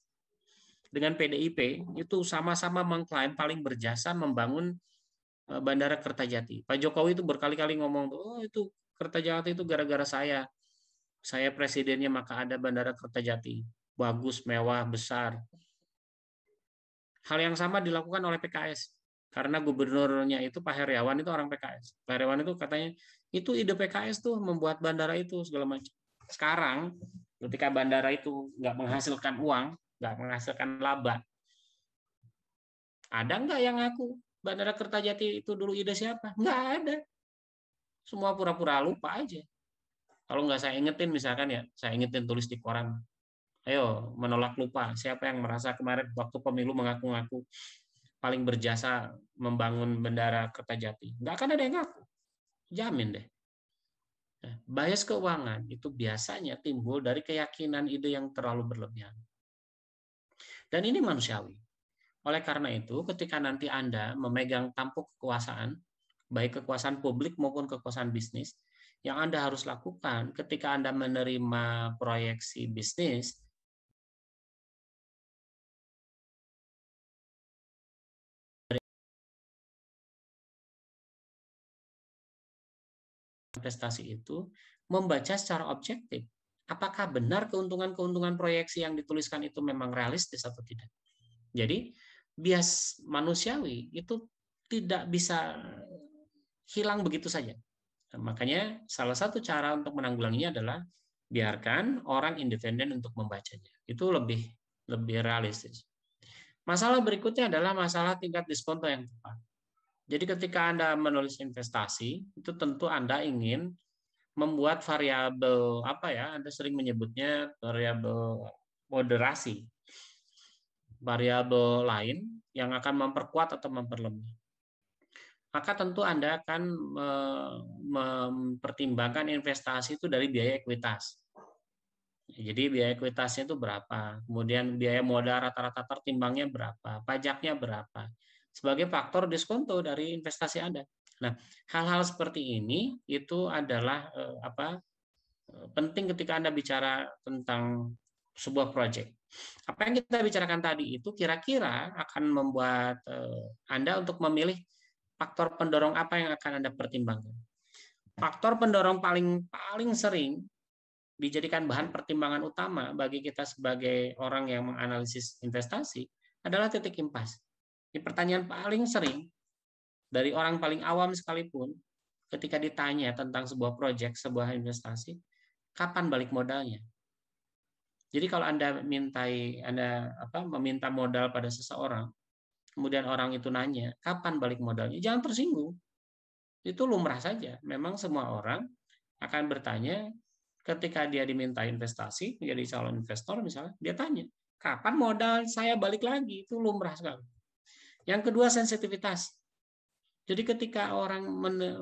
dengan PDIP itu sama-sama mengklaim paling berjasa membangun Bandara Kertajati. Pak Jokowi itu berkali-kali ngomong, oh itu Kertajati itu gara-gara saya presidennya maka ada Bandara Kertajati. Bagus, mewah, besar. Hal yang sama dilakukan oleh PKS. Karena gubernurnya itu Pak Heriawan itu orang PKS. Pak Heriawan itu katanya, itu ide PKS tuh membuat bandara itu segala macam. Sekarang, ketika bandara itu nggak menghasilkan uang, nggak menghasilkan laba, ada nggak yang ngaku Bandara Kertajati itu dulu ide siapa? Nggak ada. Semua pura-pura lupa aja. Kalau nggak saya ingetin misalkan ya, saya ingetin tulis di koran. Ayo, menolak lupa. Siapa yang merasa kemarin waktu pemilu mengaku-ngaku paling berjasa membangun Bandara Kertajati? Nggak akan ada yang ngaku. Jamin deh. Nah, bias keuangan itu biasanya timbul dari keyakinan ide yang terlalu berlebihan. Dan ini manusiawi. Oleh karena itu, ketika nanti Anda memegang tampuk kekuasaan, baik kekuasaan publik maupun kekuasaan bisnis, yang Anda harus lakukan ketika Anda menerima proyeksi bisnis, investasi itu membaca secara objektif apakah benar keuntungan-keuntungan proyeksi yang dituliskan itu memang realistis atau tidak. Jadi bias manusiawi itu tidak bisa hilang begitu saja. Nah, makanya salah satu cara untuk menanggulanginya adalah biarkan orang independen untuk membacanya. Itu lebih realistis. Masalah berikutnya adalah masalah tingkat diskonto yang tepat. Jadi ketika Anda menulis investasi, itu tentu Anda ingin membuat variabel apa ya? Anda sering menyebutnya variabel moderasi. Variabel lain yang akan memperkuat atau memperlemah. Maka tentu Anda akan mempertimbangkan investasi itu dari biaya ekuitas. Jadi biaya ekuitasnya itu berapa, kemudian biaya modal rata-rata tertimbangnya berapa, pajaknya berapa, sebagai faktor diskonto dari investasi Anda. Nah, hal-hal seperti ini itu adalah penting ketika Anda bicara tentang sebuah proyek. Apa yang kita bicarakan tadi itu kira-kira akan membuat Anda untuk memilih faktor pendorong apa yang akan Anda pertimbangkan. Faktor pendorong paling sering dijadikan bahan pertimbangan utama bagi kita sebagai orang yang menganalisis investasi adalah titik impas. Ini pertanyaan paling sering dari orang paling awam sekalipun ketika ditanya tentang sebuah proyek, sebuah investasi, kapan balik modalnya? Jadi kalau Anda meminta modal pada seseorang, kemudian orang itu nanya, kapan balik modalnya? Jangan tersinggung. Itu lumrah saja. Memang semua orang akan bertanya ketika dia diminta investasi, menjadi calon investor misalnya, dia tanya, kapan modal saya balik lagi? Itu lumrah sekali. Yang kedua, sensitivitas. Jadi ketika orang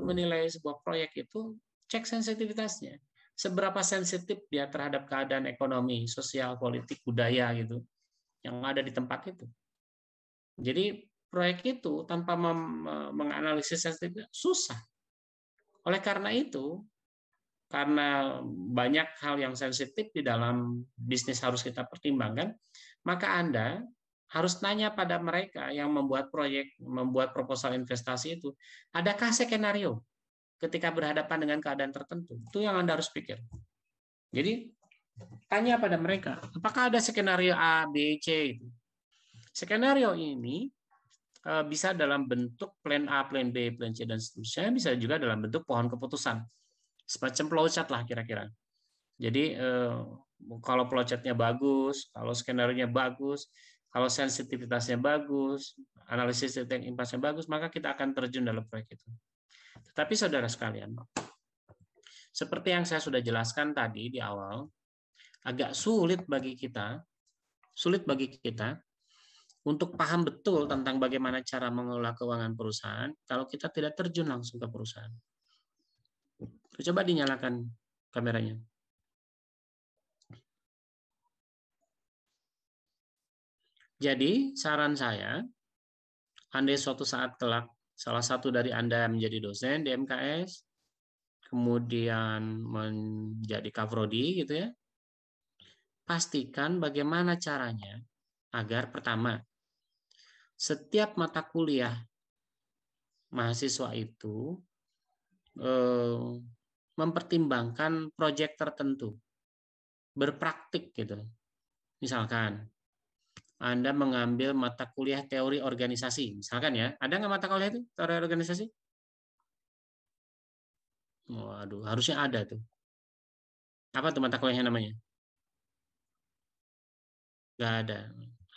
menilai sebuah proyek itu, cek sensitivitasnya. Seberapa sensitif dia terhadap keadaan ekonomi, sosial, politik, budaya gitu yang ada di tempat itu. Jadi proyek itu tanpa menganalisis sensitivitas susah. Oleh karena itu, karena banyak hal yang sensitif di dalam bisnis harus kita pertimbangkan, maka Anda harus tanya pada mereka yang membuat proyek, membuat proposal investasi itu, adakah skenario ketika berhadapan dengan keadaan tertentu? Itu yang Anda harus pikir. Jadi, tanya pada mereka, apakah ada skenario A, B, C? Skenario ini bisa dalam bentuk plan A, plan B, plan C, dan seterusnya, bisa juga dalam bentuk pohon keputusan. Semacam flowchart lah kira-kira. Jadi kalau flowchart-nya bagus, kalau skenario-nya bagus, kalau sensitivitasnya bagus, analisis titik impasnya bagus, maka kita akan terjun dalam proyek itu. Tetapi saudara sekalian, seperti yang saya sudah jelaskan tadi di awal, agak sulit bagi kita untuk paham betul tentang bagaimana cara mengelola keuangan perusahaan kalau kita tidak terjun langsung ke perusahaan. Coba dinyalakan kameranya. Jadi, saran saya, andai suatu saat kelak salah satu dari Anda menjadi dosen di MKS, kemudian menjadi Kaprodi gitu ya, pastikan bagaimana caranya agar pertama, setiap mata kuliah mahasiswa itu mempertimbangkan proyek tertentu, berpraktik gitu. Misalkan Anda mengambil mata kuliah teori organisasi, misalkan ya. Ada nggak mata kuliah itu teori organisasi? Waduh, harusnya ada tuh. Apa tuh mata kuliahnya namanya? Nggak ada.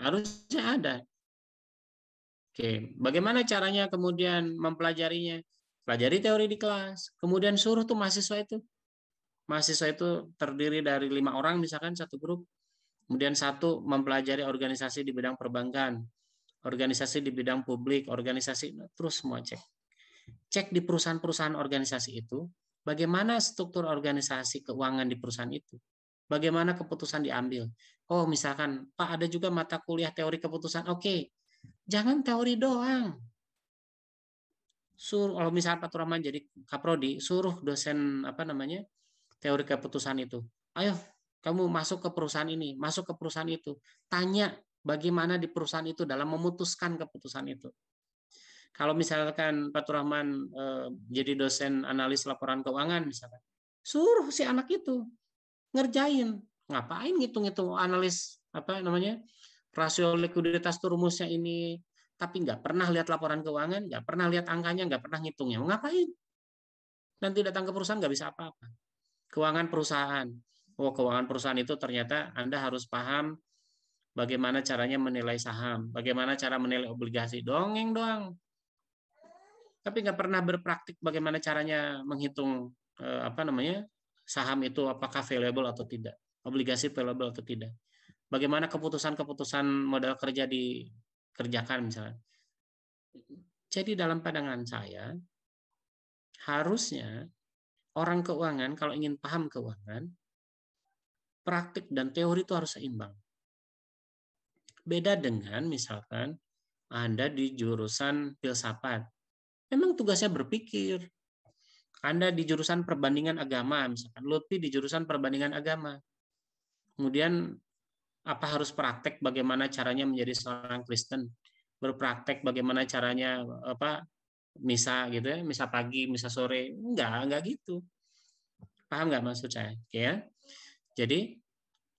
Harusnya ada. Oke, bagaimana caranya kemudian mempelajarinya? Pelajari teori di kelas, kemudian suruh tuh mahasiswa itu. Mahasiswa itu terdiri dari 5 orang misalkan satu grup. Kemudian satu mempelajari organisasi di bidang perbankan, organisasi di bidang publik, organisasi, terus semua cek. Cek di perusahaan-perusahaan organisasi itu, bagaimana struktur organisasi keuangan di perusahaan itu. Bagaimana keputusan diambil. Oh, misalkan, Pak, ada juga mata kuliah teori keputusan. Oke, jangan teori doang. Suruh, kalau misalnya Pak Turahman jadi kaprodi, suruh dosen teori keputusan itu. Ayo, kamu masuk ke perusahaan ini, masuk ke perusahaan itu. Tanya bagaimana di perusahaan itu dalam memutuskan keputusan itu. Kalau misalkan Pak Turahman jadi dosen analis laporan keuangan misalkan, suruh si anak itu ngerjain. Ngapain ngitung-ngitung analis rasio likuiditas itu rumusnya ini, tapi nggak pernah lihat laporan keuangan, nggak pernah lihat angkanya, nggak pernah ngitungnya. Ngapain? Nanti datang ke perusahaan nggak bisa apa-apa. Keuangan perusahaan. Oh, keuangan perusahaan itu ternyata Anda harus paham bagaimana caranya menilai saham, bagaimana cara menilai obligasi. Dongeng doang. Tapi nggak pernah berpraktik bagaimana caranya menghitung saham itu apakah valuable atau tidak, obligasi valuable atau tidak. Bagaimana keputusan-keputusan modal kerja dikerjakan misalnya. Jadi dalam pandangan saya, harusnya orang keuangan kalau ingin paham keuangan, praktik dan teori itu harus seimbang. Beda dengan misalkan Anda di jurusan filsafat. Memang tugasnya berpikir. Anda di jurusan perbandingan agama, misalkan Lutfi di jurusan perbandingan agama. Kemudian apa harus praktek bagaimana caranya menjadi seorang Kristen? Berpraktek bagaimana caranya misa gitu ya, misa pagi, misa sore. Enggak gitu. Paham nggak maksud saya? Oke ya. Jadi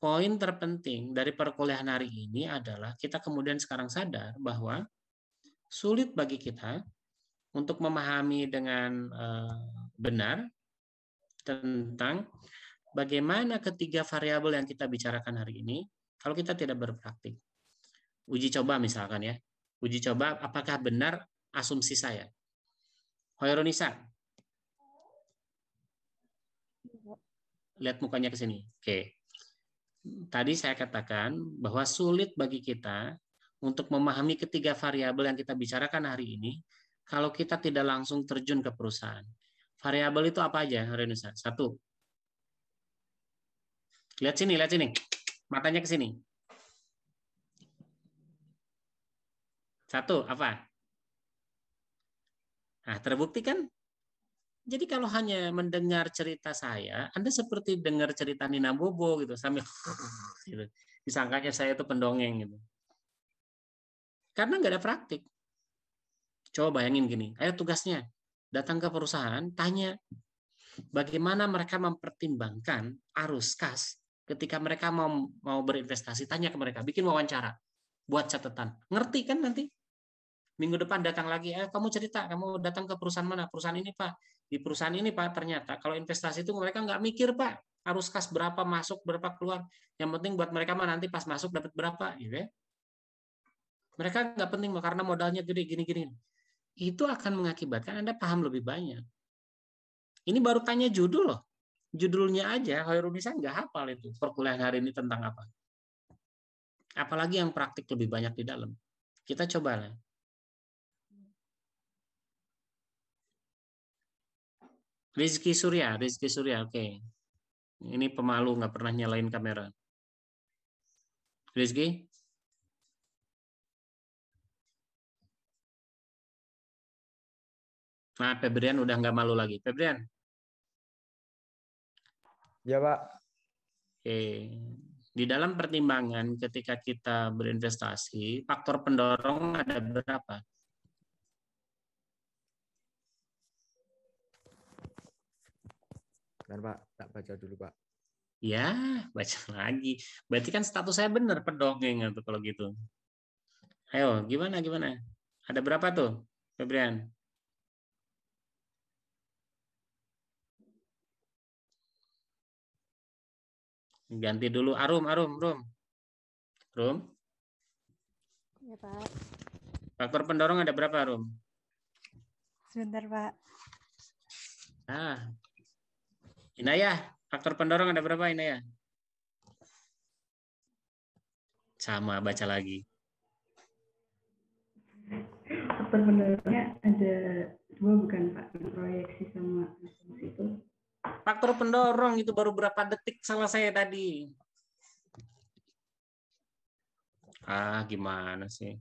poin terpenting dari perkuliahan hari ini adalah kita kemudian sekarang sadar bahwa sulit bagi kita untuk memahami dengan benar tentang bagaimana ketiga variabel yang kita bicarakan hari ini kalau kita tidak berpraktik. Uji coba misalkan ya. Uji coba apakah benar asumsi saya. Hoironisa. Lihat mukanya ke sini. Oke. Tadi saya katakan bahwa sulit bagi kita untuk memahami ketiga variabel yang kita bicarakan hari ini kalau kita tidak langsung terjun ke perusahaan. Variabel itu apa aja, Hoironisa? Satu. Lihat sini. Matanya ke sini. Satu, apa? Nah, terbukti kan? Jadi kalau hanya mendengar cerita saya, Anda seperti dengar cerita Nina Bobo gitu, sambil gitu. Disangkanya saya itu pendongeng gitu. Karena nggak ada praktik. Coba bayangin gini, ayo tugasnya datang ke perusahaan, tanya bagaimana mereka mempertimbangkan arus kas ketika mereka mau berinvestasi, tanya ke mereka, bikin wawancara, buat catatan. Ngerti kan nanti? Minggu depan datang lagi, kamu cerita, kamu datang ke perusahaan mana? Perusahaan ini, Pak. Di perusahaan ini, Pak, ternyata kalau investasi itu mereka nggak mikir, Pak. Arus kas berapa masuk, berapa keluar. Yang penting buat mereka mah nanti pas masuk dapat berapa, gitu ya. Mereka nggak penting karena modalnya gede, gini-gini. Itu akan mengakibatkan Anda paham lebih banyak. Ini baru tanya judul loh. Judulnya aja, Hoironisa nggak hafal itu. Perkuliahan hari ini tentang apa. Apalagi yang praktik lebih banyak di dalam. Kita coba lah. Rizky Surya, oke. Ini pemalu, nggak pernah nyalain kamera. Rizky? Nah, Febrian udah nggak malu lagi. Febrian? Ya, Pak. Oke. Di dalam pertimbangan ketika kita berinvestasi, faktor pendorong ada berapa? Kan Pak, tak baca dulu Pak. Ya, baca lagi. Berarti kan status saya benar pendongeng tuh kalau gitu. Ayo, gimana? Ada berapa tuh, Febrian? Ganti dulu Rum. Ya, Pak. Faktor pendorong ada berapa, Rum? Sebentar, Pak. Inayah, faktor pendorong ada berapa, Inayah? Sama, baca lagi. Faktor pendorongnya ada 2 bukan Pak? Proyeksi sama asumsi itu. Faktor pendorong itu baru berapa detik selesai tadi. Gimana sih?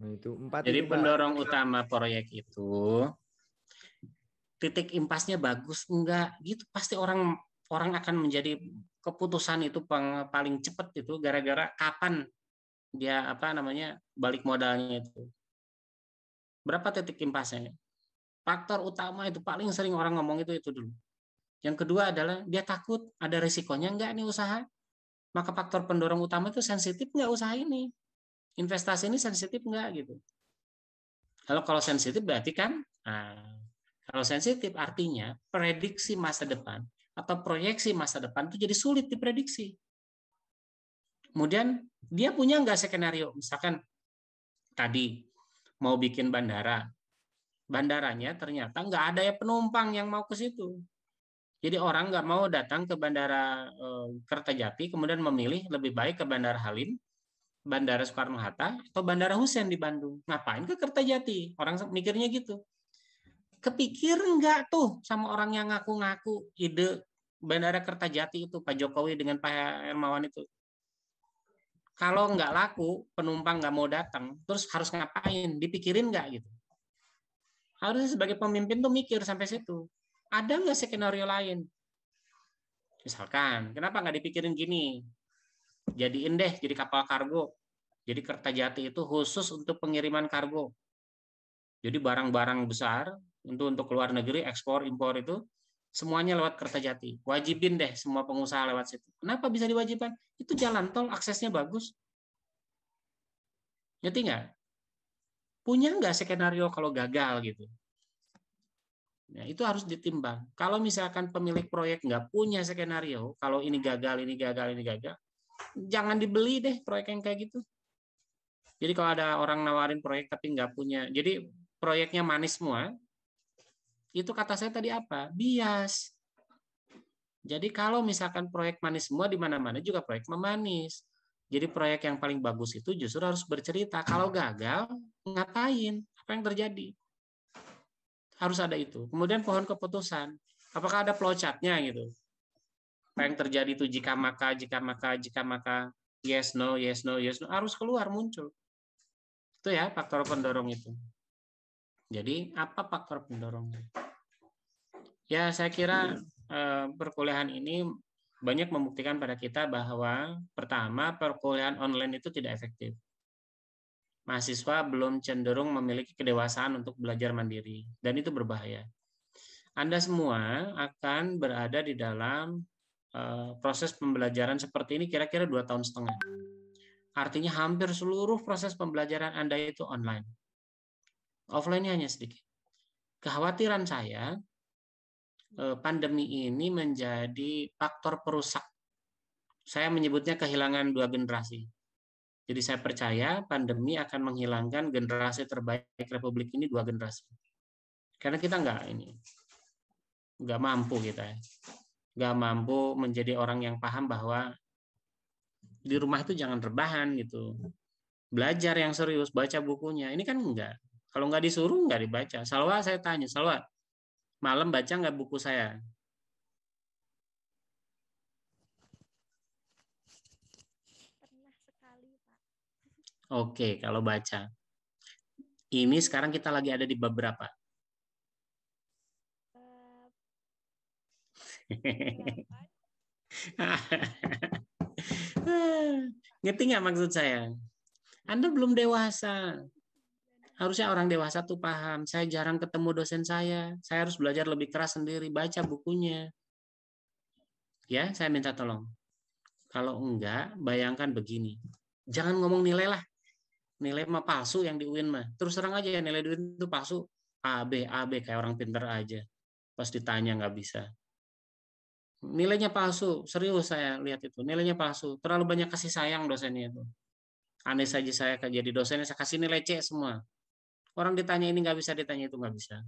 Nah, itu 4 Jadi itu, Pak. pendorong utama proyek itu titik impasnya bagus enggak gitu, pasti orang akan menjadi keputusan itu paling cepat itu gara-gara kapan dia balik modalnya itu. Berapa titik impasnya? Faktor utama itu paling sering orang ngomong itu dulu. Yang kedua adalah dia takut ada risikonya enggak nih usaha. Maka faktor pendorong utama itu sensitif enggak usaha ini. Investasi ini sensitif enggak gitu. Kalau sensitif berarti kan, kalau sensitif artinya prediksi masa depan atau proyeksi masa depan itu jadi sulit diprediksi. Kemudian dia punya nggak skenario, misalkan tadi mau bikin bandaranya ternyata nggak ada ya penumpang yang mau ke situ. Jadi orang nggak mau datang ke Bandara Kertajati, kemudian memilih lebih baik ke Bandara Halim, Bandara Soekarno-Hatta, atau Bandara Hussein di Bandung. Ngapain ke Kertajati? Orang mikirnya gitu. Kepikir nggak tuh sama orang yang ngaku-ngaku ide Bandara Kertajati itu, Pak Jokowi dengan Pak Hermawan itu? Kalau nggak laku, penumpang nggak mau datang, terus harus ngapain? Dipikirin nggak gitu? Harusnya sebagai pemimpin tuh mikir sampai situ. Ada nggak skenario lain? Misalkan, kenapa nggak dipikirin gini? Jadiin deh jadi kapal kargo. Jadi Kertajati itu khusus untuk pengiriman kargo. Jadi barang-barang besar untuk keluar negeri, ekspor, impor itu semuanya lewat Kertajati. Wajibin deh semua pengusaha lewat situ. Kenapa bisa diwajibkan? Itu jalan tol, aksesnya bagus. Ngerti nggak? Punya nggak skenario kalau gagal gitu? Nah, itu harus ditimbang. Kalau misalkan pemilik proyek nggak punya skenario, kalau ini gagal, jangan dibeli deh proyek yang kayak gitu. Jadi kalau ada orang nawarin proyek tapi nggak punya, jadi proyeknya manis semua, itu kata saya tadi apa? Bias. Jadi kalau misalkan proyek manis semua, di mana-mana juga proyek memanis. Jadi proyek yang paling bagus itu justru harus bercerita. Kalau gagal, ngapain? Apa yang terjadi? Harus ada itu. Kemudian pohon keputusan. Apakah ada flowchart-nya gitu? Apa yang terjadi itu jika maka, yes, no, harus keluar, muncul. Itu ya faktor pendorong itu. Jadi apa faktor pendorongnya? Ya saya kira perkuliahan ini banyak membuktikan pada kita bahwa pertama perkuliahan online itu tidak efektif. Mahasiswa belum cenderung memiliki kedewasaan untuk belajar mandiri, dan itu berbahaya. Anda semua akan berada di dalam proses pembelajaran seperti ini kira-kira 2,5 tahun. Artinya hampir seluruh proses pembelajaran Anda itu online. Offline-nya hanya sedikit. Kekhawatiran saya, pandemi ini menjadi faktor perusak. Saya menyebutnya kehilangan 2 generasi. Jadi saya percaya pandemi akan menghilangkan generasi terbaik Republik ini 2 generasi. Karena kita nggak mampu nggak mampu menjadi orang yang paham bahwa di rumah itu jangan rebahan gitu. Belajar yang serius, baca bukunya. Ini kan enggak. Kalau nggak disuruh nggak dibaca. Salwa saya tanya, Salwa, malam baca nggak buku saya? Oke, kalau baca. Ini sekarang kita lagi ada di bab berapa? Ngerti nggak maksud saya? Anda belum dewasa. Harusnya orang dewasa tuh paham. Saya jarang ketemu dosen saya. Saya harus belajar lebih keras sendiri. Baca bukunya. Ya, saya minta tolong. Kalau enggak, bayangkan begini. Jangan ngomong nilai lah. Nilai mah palsu yang di UIN mah. Terus terang aja ya, nilai di UIN itu palsu. A, B, kayak orang pinter aja. Pas ditanya nggak bisa. Nilainya palsu. Serius saya lihat itu. Nilainya palsu. Terlalu banyak kasih sayang dosennya itu. Aneh saja saya jadi dosennya, saya kasih nilai C semua. Orang ditanya ini nggak bisa, ditanya itu nggak bisa.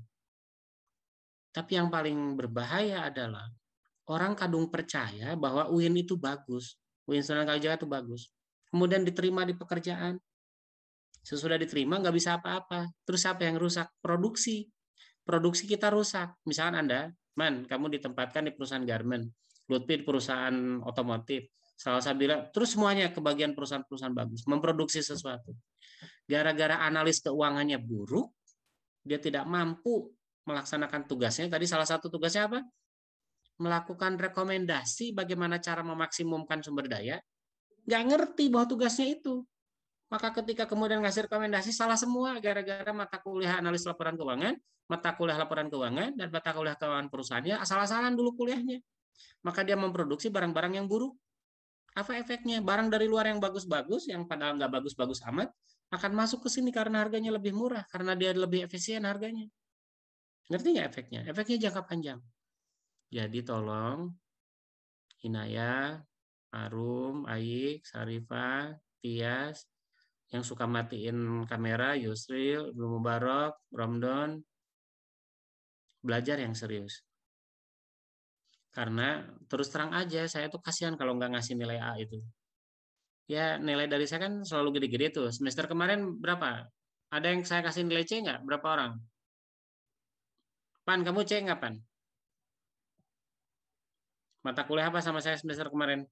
Tapi yang paling berbahaya adalah orang kadung percaya bahwa UIN itu bagus. UIN Sunan Kalijaga itu bagus. Kemudian diterima di pekerjaan. Sesudah diterima nggak bisa apa-apa. Terus apa yang rusak? Produksi. Produksi kita rusak. Misalkan Anda, kamu ditempatkan di perusahaan garment. Lutfi di perusahaan otomotif. Salsabila, terus semuanya kebagian perusahaan-perusahaan bagus. Memproduksi sesuatu. Gara-gara analis keuangannya buruk, dia tidak mampu melaksanakan tugasnya. Tadi salah satu tugasnya apa? Melakukan rekomendasi bagaimana cara memaksimumkan sumber daya. Nggak ngerti bahwa tugasnya itu. Maka ketika kemudian ngasih rekomendasi, salah semua gara-gara mata kuliah analis laporan keuangan, mata kuliah laporan keuangan, dan mata kuliah keuangan perusahaannya asal-asalan dulu kuliahnya. Maka dia memproduksi barang-barang yang buruk. Apa efeknya? Barang dari luar yang bagus-bagus, yang padahal nggak bagus-bagus amat, akan masuk ke sini karena harganya lebih murah, karena dia lebih efisien harganya. Ngerti nggak efeknya? Efeknya jangka panjang. Jadi tolong, Inaya, Arum, Aik, Sarifah, Tias, yang suka matiin kamera, Yusril, Ibnu Mubarak, Romdon, belajar yang serius. Karena terus terang aja, saya tuh kasihan kalau nggak ngasih nilai A itu. Ya, nilai dari saya kan selalu gede-gede tuh. Semester kemarin berapa? Ada yang saya kasih nilai C nggak? Berapa orang? Pan, kamu C nggak, Pan? Mata kuliah apa sama saya semester kemarin?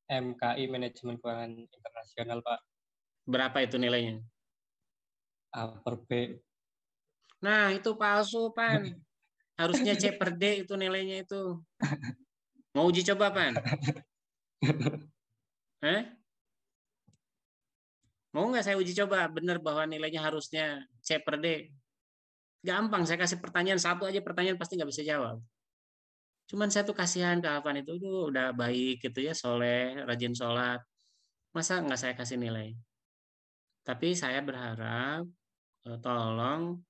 MKI Manajemen Keuangan Internasional, Pak. Berapa itu nilainya? A per B. Nah, itu palsu, Pan. Harusnya C per D itu nilainya itu. Mau uji coba, Pan? Mau nggak saya uji coba benar bahwa nilainya harusnya C per D? Gampang, saya kasih pertanyaan satu aja, pertanyaan pasti nggak bisa jawab. Cuman saya tuh kasihan ke Afan itu udah baik gitu ya, soleh, rajin sholat. Masa nggak saya kasih nilai? Tapi saya berharap tolong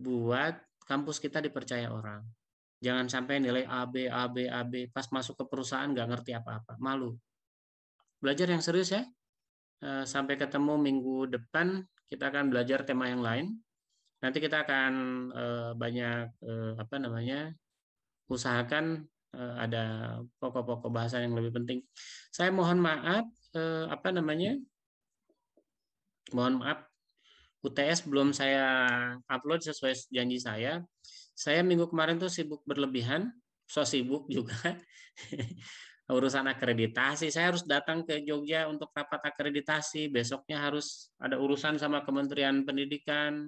buat kampus kita dipercaya orang. Jangan sampai nilai A, B, pas masuk ke perusahaan nggak ngerti apa-apa. Malu. Belajar yang serius ya. Sampai ketemu minggu depan, kita akan belajar tema yang lain. Nanti kita akan banyak usahakan ada pokok-pokok bahasan yang lebih penting. Saya mohon maaf, mohon maaf, UTS belum saya upload sesuai janji saya. Saya minggu kemarin tuh sibuk berlebihan, so sibuk juga. Urusan akreditasi, saya harus datang ke Jogja untuk rapat akreditasi. Besoknya harus ada urusan sama Kementerian Pendidikan.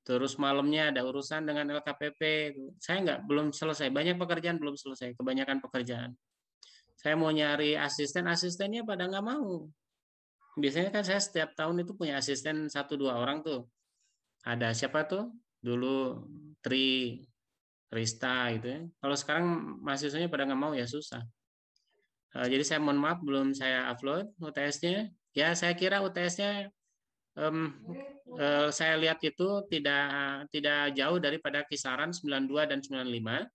Terus malamnya ada urusan dengan LKPP. Saya belum selesai. Banyak pekerjaan belum selesai. Kebanyakan pekerjaan. Saya mau nyari asisten, asistennya pada nggak mau. Biasanya kan saya setiap tahun itu punya asisten 1-2 orang tuh. Ada siapa tuh? Dulu Rista gitu ya. Kalau sekarang mahasiswanya pada nggak mau ya susah. Jadi saya mohon maaf belum saya upload UTS-nya. Ya saya kira UTS-nya saya lihat itu tidak jauh daripada kisaran 92 dan 95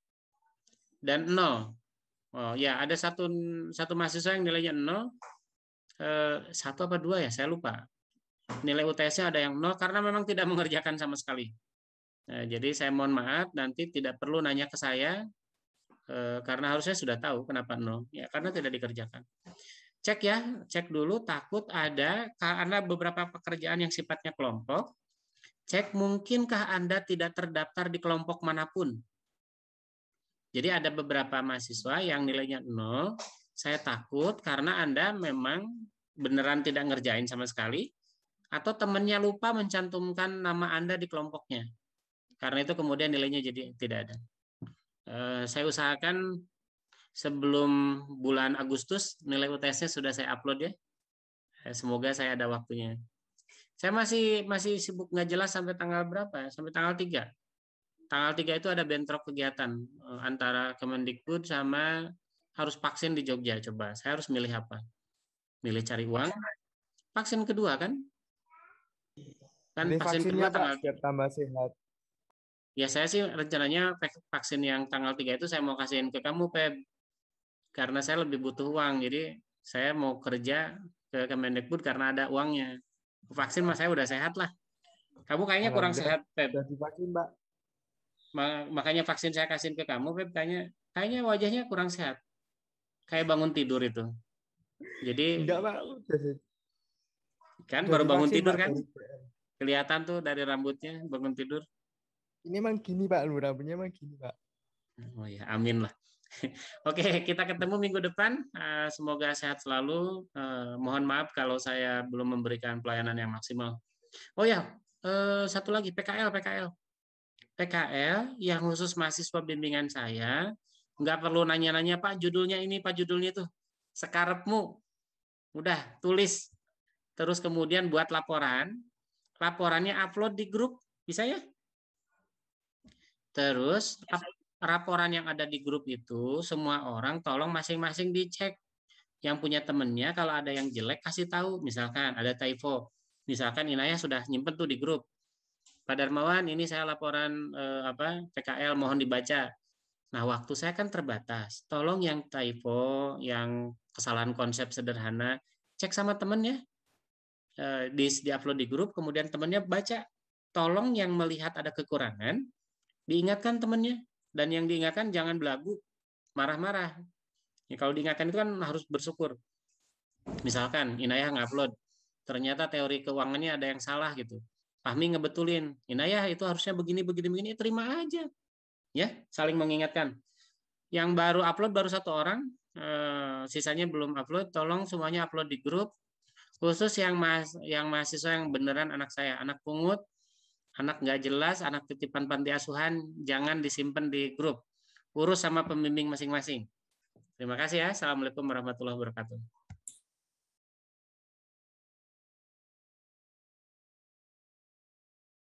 dan 0. Oh ya ada satu mahasiswa yang nilainya 0, 1 apa 2 ya saya lupa. Nilai UTS-nya ada yang 0 karena memang tidak mengerjakan sama sekali. Jadi saya mohon maaf nanti tidak perlu nanya ke saya. Karena harusnya sudah tahu kenapa 0 ya karena tidak dikerjakan. Cek dulu, takut ada karena beberapa pekerjaan yang sifatnya kelompok. Cek mungkinkah Anda tidak terdaftar di kelompok manapun. Jadi ada beberapa mahasiswa yang nilainya 0. Saya takut karena Anda memang beneran tidak ngerjain sama sekali atau temannya lupa mencantumkan nama Anda di kelompoknya. Karena itu kemudian nilainya jadi tidak ada. Saya usahakan sebelum bulan Agustus nilai UTS-nya sudah saya upload ya. Semoga saya ada waktunya. Saya masih sibuk nggak jelas sampai tanggal berapa? Sampai tanggal 3. Tanggal 3 itu ada bentrok kegiatan antara Kemendikbud sama harus vaksin di Jogja. Coba, saya harus milih apa? Milih cari uang? Vaksin kedua kan? Kan Ini vaksin vaksinnya, kedua Pak, tanggal. biar tambah sehat. Ya saya sih rencananya vaksin yang tanggal 3 itu saya mau kasihin ke kamu, Pep. Karena saya lebih butuh uang. Jadi saya mau kerja ke Kemendikbud karena ada uangnya. Vaksin mas saya udah sehat lah. Kamu kayaknya kurang sehat, Pep. Sudah divaksin, Pak. Makanya vaksin saya kasihin ke kamu, Pep. Kayaknya wajahnya kurang sehat. Kayak bangun tidur itu. Jadi Enggak, Pak. Kan Udah baru bangun divaksin, tidur Pak, kan? dari BM. Kelihatan tuh dari rambutnya bangun tidur. Ini emang gini, Pak. Rambutnya emang gini, Pak. Oh ya, amin lah. Oke, kita ketemu minggu depan. Semoga sehat selalu. Mohon maaf kalau saya belum memberikan pelayanan yang maksimal. Oh ya, satu lagi PKL yang khusus mahasiswa bimbingan saya. Nggak perlu nanya-nanya, Pak judulnya ini, Pak judulnya itu. Sekarepmu. Udah, tulis. Terus kemudian buat laporan. Laporannya upload di grup. Bisa ya? Terus laporan yang ada di grup itu semua orang tolong masing-masing dicek. Yang punya temennya kalau ada yang jelek kasih tahu. Misalkan ada typo. Misalkan Inayah sudah nyimpen tuh di grup. Pak Darmawan ini saya laporan PKL mohon dibaca. Nah waktu saya kan terbatas. Tolong yang typo, yang kesalahan konsep sederhana cek sama temennya. Di-upload di grup kemudian temennya baca. Tolong yang melihat ada kekurangan diingatkan temennya. Dan yang diingatkan jangan belagu, marah-marah. Ya, kalau diingatkan itu kan harus bersyukur. Misalkan Inayah ngupload, ternyata teori keuangannya ada yang salah gitu. Fahmi ngebetulin, Inayah itu harusnya begini, terima aja. Ya, saling mengingatkan. Yang baru upload baru 1 orang, sisanya belum upload. Tolong semuanya upload di grup. Khusus yang mahasiswa yang beneran anak saya, anak pungut, anak nggak jelas, anak titipan panti asuhan, jangan disimpan di grup. Urus sama pembimbing masing-masing. Terima kasih ya. Assalamualaikum warahmatullahi wabarakatuh.